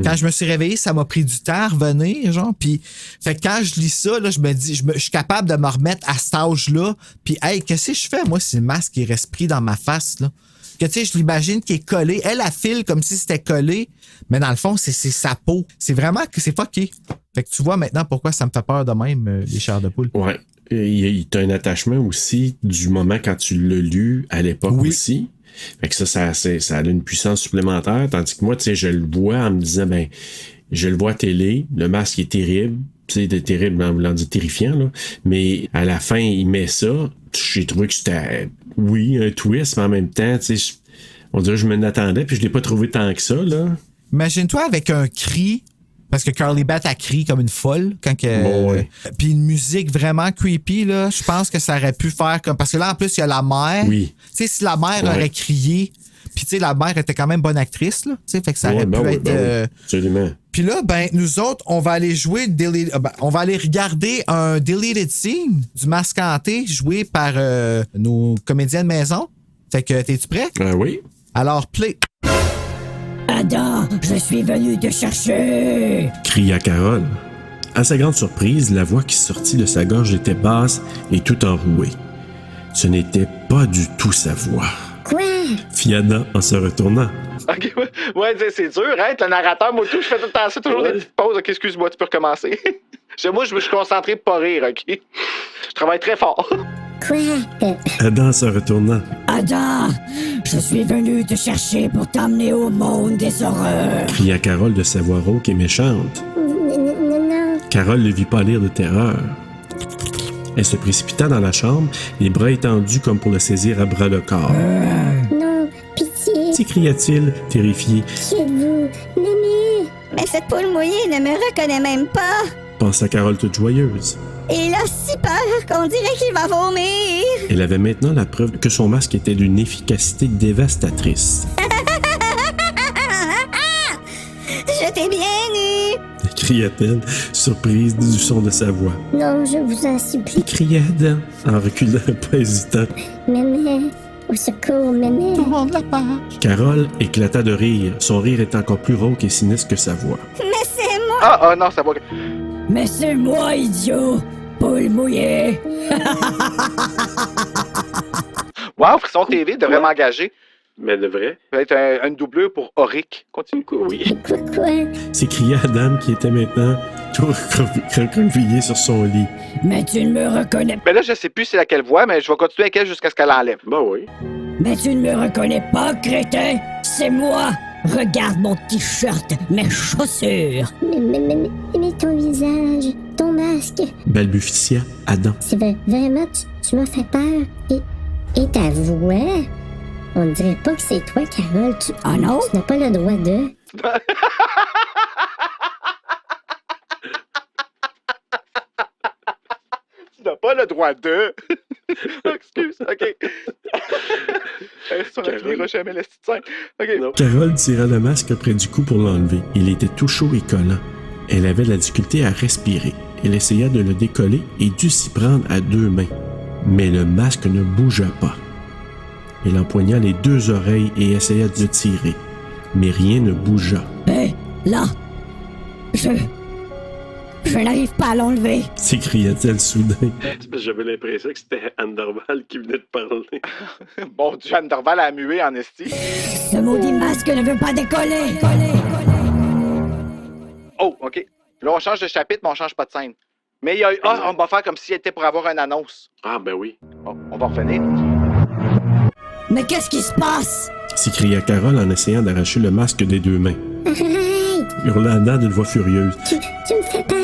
Quand je me suis réveillé, ça m'a pris du temps à revenir, genre, puis fait que quand je lis ça, là, je me dis, je suis capable de me remettre à cet âge-là, puis hey, qu'est-ce que je fais, moi, si le masque est reste pris dans ma face, là? Que tu sais, je l'imagine qui est collé. Elle file comme si c'était collé, mais dans le fond, c'est sa peau. C'est vraiment que c'est fucké. Fait que tu vois maintenant pourquoi ça me fait peur de même, les chairs de poule. Ouais. Il y a un attachement aussi du moment quand tu l'as lu à l'époque aussi. Fait que ça a une puissance supplémentaire. Tandis que moi, tu sais, je le vois en me disant, ben, je le vois à télé, le masque est terrible. Tu sais, terrible en voulant dire terrifiant, là. Mais à la fin, il met ça. J'ai trouvé que c'était, oui, un twist, mais en même temps, tu sais, on dirait que je m'en attendais, puis je l'ai pas trouvé tant que ça, là. Imagine-toi avec un cri, parce que Carly Bat a crié comme une folle quand que. Puis une musique vraiment creepy, là. Je pense que ça aurait pu faire comme. Parce que là, en plus, il y a la mère. Oui. Tu sais, si la mère aurait crié. Puis, tu sais, la mère était quand même bonne actrice, là. Tu sais, fait que ça aurait pu être. Absolument. Puis là, ben, nous autres, on va aller jouer. On va aller regarder un deleted scene du masque hanté joué par nos comédiens de maison. Fait que, t'es-tu prêt? Oui. Alors, play. Ada, je suis venu te chercher! Cria Carole. À sa grande surprise, la voix qui sortit de sa gorge était basse et tout enrouée. Ce n'était pas du tout sa voix. Quoi? Fit Ada en se retournant. Ok, ouais, c'est dur, hein, être le narrateur, moi tout, je fais tout le temps ça, toujours des petites pauses. Ok, excuse-moi, tu peux recommencer. Moi, je me suis concentré pour pas rire, ok? Je travaille très fort. Quoi? Ada en se retournant. Ada, je suis venu te chercher pour t'emmener au monde des horreurs. Cria Carole de sa voix rauque et méchante. Non. Carole le vit pâlir de terreur. Elle se précipita dans la chambre, les bras étendus comme pour le saisir à bras le corps. Non, pitié. S'écria-t-il, terrifié. Qui êtes-vous? Mémé! Mais cette poule mouillée ne me reconnaît même pas. Pensa Carole toute joyeuse. Il a si peur qu'on dirait qu'il va vomir. Elle avait maintenant la preuve que son masque était d'une efficacité dévastatrice. Je t'ai bien eu. Cria-t-elle, surprise du son de sa voix. Non, je vous en supplie. Cria Ada, en reculant pas hésitant. Mémé, Au secours, mémé. Tourne la page. Carole éclata de rire. Son rire est encore plus rauque et sinistre que sa voix. Mais c'est moi! Ah, non, ça va. Mais c'est moi, idiot! Poule mouillée! Wow, Frisson TV devrait m'engager. Mais de vrai? Peut-être une doublure pour Auric. Continue. Oui. Quoi? S'écria Adam qui était maintenant tout recroquevillé sur son lit. Mais tu ne me reconnais Mais là, je sais plus c'est laquelle voix, mais je vais continuer avec elle jusqu'à ce qu'elle enlève. Ben oui. Mais tu ne me reconnais pas, crétin! C'est moi! Regarde mon t-shirt, mes chaussures! Mais ton visage, ton masque, Balbutia Adam. c'est vraiment, tu m'as fait peur. Et ta voix, on dirait pas que c'est toi, Carole. Ah non? Tu n'as pas le droit de... Tu n'as pas le droit de. Excuse, ok. Ça ne finira jamais la petite scène. Ok. Carole tira le masque près du cou pour l'enlever. Il était tout chaud et collant. Elle avait de la difficulté à respirer. Elle essaya de le décoller et dut s'y prendre à 2 mains. Mais le masque ne bougea pas. Elle empoigna les 2 oreilles et essaya de tirer. Mais rien ne bougea. Hé, là! Je n'arrive pas à l'enlever. S'écria-t-elle soudain. J'avais l'impression que c'était Anne Dorval qui venait de parler. Bon, Dieu, Anne Dorval a mué en esti. Ce maudit masque ne veut pas décoller. Oh, ok. Là, on change de chapitre, mais on change pas de scène. Mais il y a eu... Ah, on va faire comme si elle était pour avoir une annonce. Ah, ben oui. Bon, on va revenir. Mais qu'est-ce qui se passe? S'écria Carole en essayant d'arracher le masque des 2 mains. Arrête! Hurla Anna d'une voix furieuse. Tu me fais peur!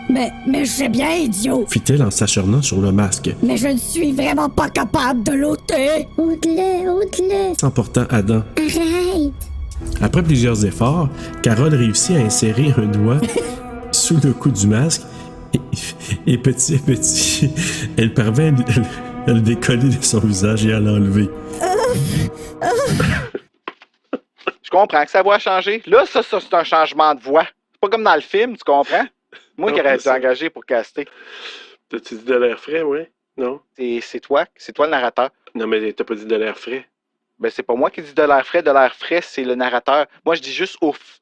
Mais je sais bien, idiot. Fit-elle en s'acharnant sur le masque, Mais je ne suis vraiment pas capable de l'ôter. Ôte-le! s'emportant Adam. Arrête! Après plusieurs efforts, Carole réussit à insérer un doigt sous le cou du masque et petit à petit, elle parvint à le décoller de son visage et à l'enlever. Je comprends que sa voix a changé. Là, ça c'est un changement de voix. C'est pas comme dans le film, tu comprends? Moi qui aurais dû engager pour caster. T'as-tu dit de l'air frais, ouais? Non? C'est toi le narrateur. Non, mais t'as pas dit de l'air frais. Ben, c'est pas moi qui dis de l'air frais, c'est le narrateur. Moi, je dis juste ouf.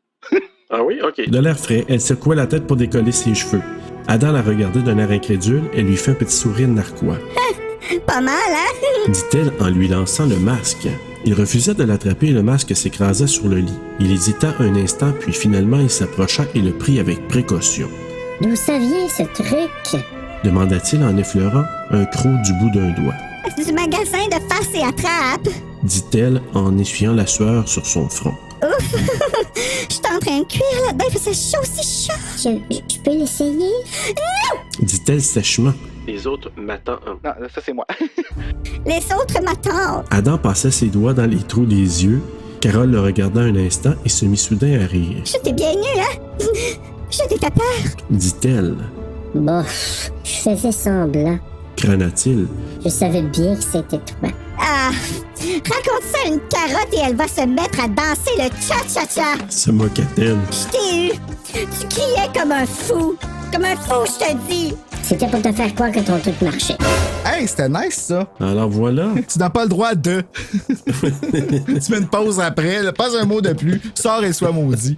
Ah oui? OK. De l'air frais, elle secoua la tête pour décoller ses cheveux. Adam la regardait d'un air incrédule et lui fit un petit sourire narquois. Pas mal, hein? Dit-elle en lui lançant le masque. Il refusa de l'attraper et le masque s'écrasa sur le lit. Il hésita un instant, puis finalement il s'approcha et le prit avec précaution. D'où ça vient, ce truc? Demanda-t-il en effleurant un croc du bout d'un doigt. Du magasin de face et attrape. Dit-elle en essuyant la sueur sur son front. Ouf! Je suis en train de cuire là-dedans, il fait chaud, c'est chaud. Je peux l'essayer? Dit-elle sèchement. Les autres m'attendent. Non, ça c'est moi. Les autres m'attendent. Adam passa ses doigts dans les trous des yeux. Carole le regarda un instant et se mit soudain à rire. J'étais bien nue, hein? J'étais fait peur. Dit-elle. Bof, je faisais semblant. Crana-t-il. Je savais bien que c'était toi. Ah! Raconte ça à une carotte et elle va se mettre à danser le cha-cha-cha. Se moqua-t-elle. Je t'ai eu. Tu criais comme un fou. Comme un fou, je te dis. C'était pour te faire croire que ton truc marchait. Hey, c'était nice, ça. Alors voilà. Tu n'as pas le droit de. Tu mets une pause après, là, pas un mot de plus. Sors et sois maudit.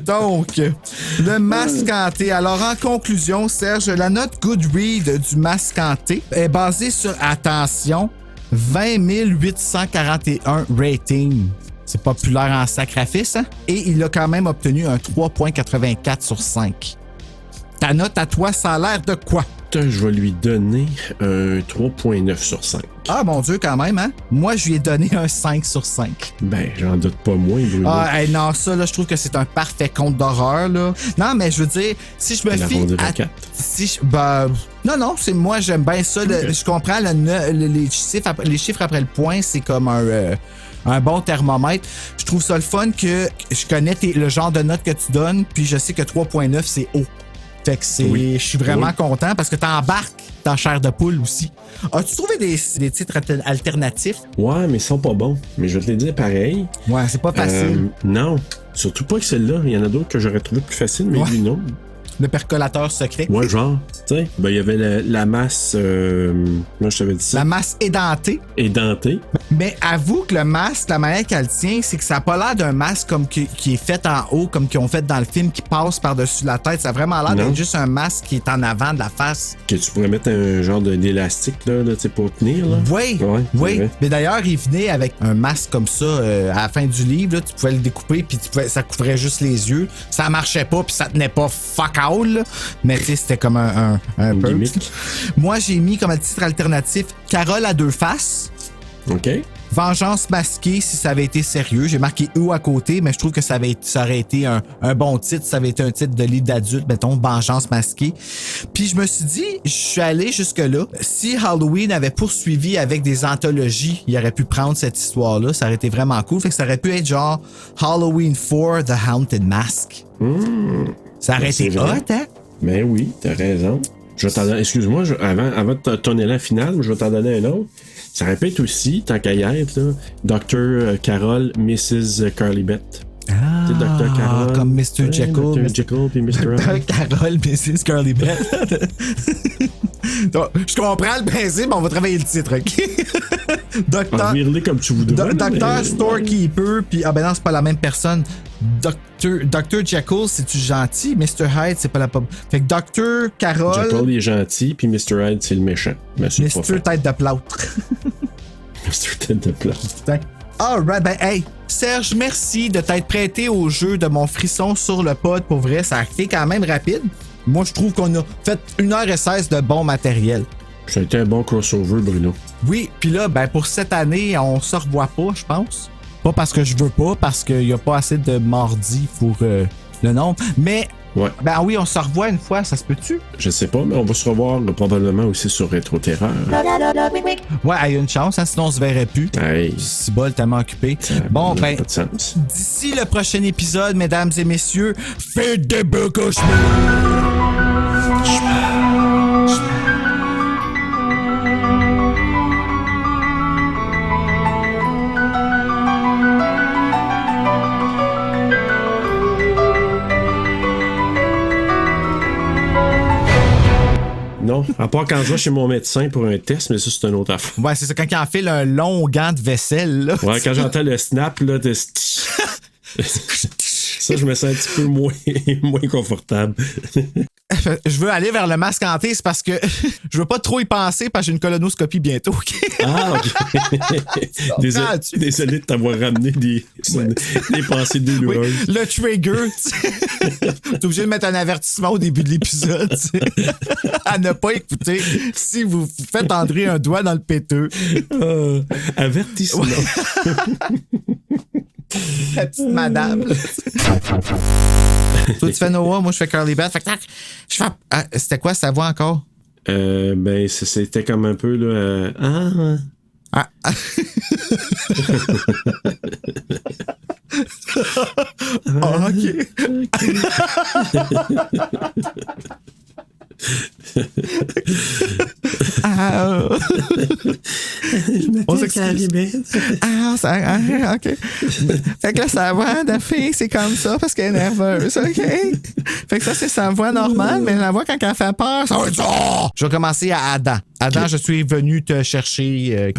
Donc, le masque hanté. Alors, en conclusion, Serge, la note Goodreads du masque hanté est basée sur, attention, 20 841 rating. C'est populaire en sacrifice, hein? Et il a quand même obtenu un 3.84 sur 5. Ta note à toi, ça a l'air de quoi? Je vais lui donner un 3.9 sur 5. Ah, mon Dieu, quand même, hein? Moi, je lui ai donné un 5 sur 5. Ben, j'en doute pas moins, Bruno. Ah, hey, non, ça, là, je trouve que c'est un parfait conte d'horreur, là. Non, mais je veux dire, si je me fie à... Non, c'est moi, j'aime bien ça. Je comprends, les chiffres après le point, c'est comme un bon thermomètre. Je trouve ça le fun que je connais le genre de note que tu donnes, puis je sais que 3.9, c'est haut. Fait que je suis vraiment content parce que t'embarques dans Chair de poule aussi. As-tu trouvé des titres alternatifs? Ouais, mais ils sont pas bons. Mais je vais te les dire pareil. Ouais, c'est pas facile. Non, surtout pas que celle-là. Il y en a d'autres que j'aurais trouvé plus faciles, mais lui, non. Le percolateur secret. Ouais, genre, tu sais. Ben, il y avait la masse. Moi, je t'avais dit ça. La masse édentée. Édentée. Mais avoue que le masque, la manière qu'elle tient, c'est que ça n'a pas l'air d'un masque comme qui est fait en haut, comme qu'ils ont fait dans le film, qui passe par-dessus la tête. Ça a vraiment l'air d'être juste un masque qui est en avant de la face. Que tu pourrais mettre un genre d'élastique, là tu sais, pour tenir, là. Oui, ouais, oui. Mais d'ailleurs, il venait avec un masque comme ça à la fin du livre. Là, tu pouvais le découper, puis ça couvrait juste les yeux. Ça marchait pas, puis ça tenait pas fuck all. Là. Mais tu sais, c'était comme un perk. Moi, j'ai mis comme titre alternatif Carole à deux faces. OK. Vengeance masquée, si ça avait été sérieux. J'ai marqué ou à côté, mais je trouve que ça aurait été un bon titre. Ça avait été un titre de livre d'adulte, mettons, Vengeance masquée. Puis je me suis dit, je suis allé jusque-là. Si Halloween avait poursuivi avec des anthologies, il aurait pu prendre cette histoire-là. Ça aurait été vraiment cool. Fait que ça aurait pu être genre Halloween 4, The Haunted Mask. Ça aurait été hot, hein? Ben oui, t'as raison. Je vais t'en donner, excuse-moi, avant de ton élan final, je vais t'en donner un autre. Ça répète aussi, tant qu'à y être, là, Dr. Carol, Mrs. Carly Beth. Ah, c'est Dr. Carol. Comme Mr. Jekyll. Dr. Jekyll puis Mr. Hyde. Dr. Carol, Mrs. Carly Beth. Donc, je comprends le principe, mais on va travailler le titre, OK? Docteur. Comme tu voudrais. Docteur Storekeeper, puis ah ben non, c'est pas la même personne. Dr. Jekyll, c'est-tu gentil? Mr. Hyde, c'est pas la pop. Fait que Dr. Carol. Jekyll, il est gentil, puis Mr. Hyde, c'est le méchant. Mr. Tête de plâtre. Mr. Tête de plâtre. Alright, ben hey, Serge, merci de t'être prêté au jeu de mon frisson sur le pod. Pour vrai, ça a été quand même rapide. Moi, je trouve qu'on a fait 1h16 de bon matériel. Ça a été un bon crossover, Bruno. Oui, puis là, ben pour cette année, on se revoit pas, je pense. Pas parce que je veux pas, parce qu'il y a pas assez de mardi pour le nombre. Mais, ouais. Ben oui, on se revoit une fois, ça se peut-tu? Je sais pas, mais on va se revoir probablement aussi sur Rétro Terreur. Ouais, il y a une chance, hein, sinon on se verrait plus. Hey. C'est bol tellement occupé. Bon, ben, d'ici le prochain épisode, mesdames et messieurs, faites des beaux cauchemars! Non, à part quand je vais chez mon médecin pour un test, mais ça, c'est une autre affaire. Ouais, c'est ça, quand il enfile un long gant de vaisselle, là. Ouais, quand j'entends le snap, là, de... ça, je me sens un petit peu moins confortable. Je veux aller vers le masque hanté, c'est parce que je veux pas trop y penser parce que j'ai une colonoscopie bientôt. Ah, OK. Désolé de t'avoir ramené des pensées douloureuses. Oui, le trigger, t'es obligé de mettre un avertissement au début de l'épisode à ne pas écouter si vous faites entrer un doigt dans le péteux. Avertissement. La petite madame. Toi, tu fais Noah, moi, je fais Carly Beth. Fait que, je fais. Ah, c'était quoi sa voix encore? Ben, c'était comme un peu, là. OK. On s'excuse. OK. Fait que là, sa voix de fille, c'est comme ça parce qu'elle est nerveuse, OK? Fait que ça, c'est sa voix normale, mais la voix quand elle fait peur, ça va être ça. Je vais commencer à Adam. Adam, je suis venu te chercher.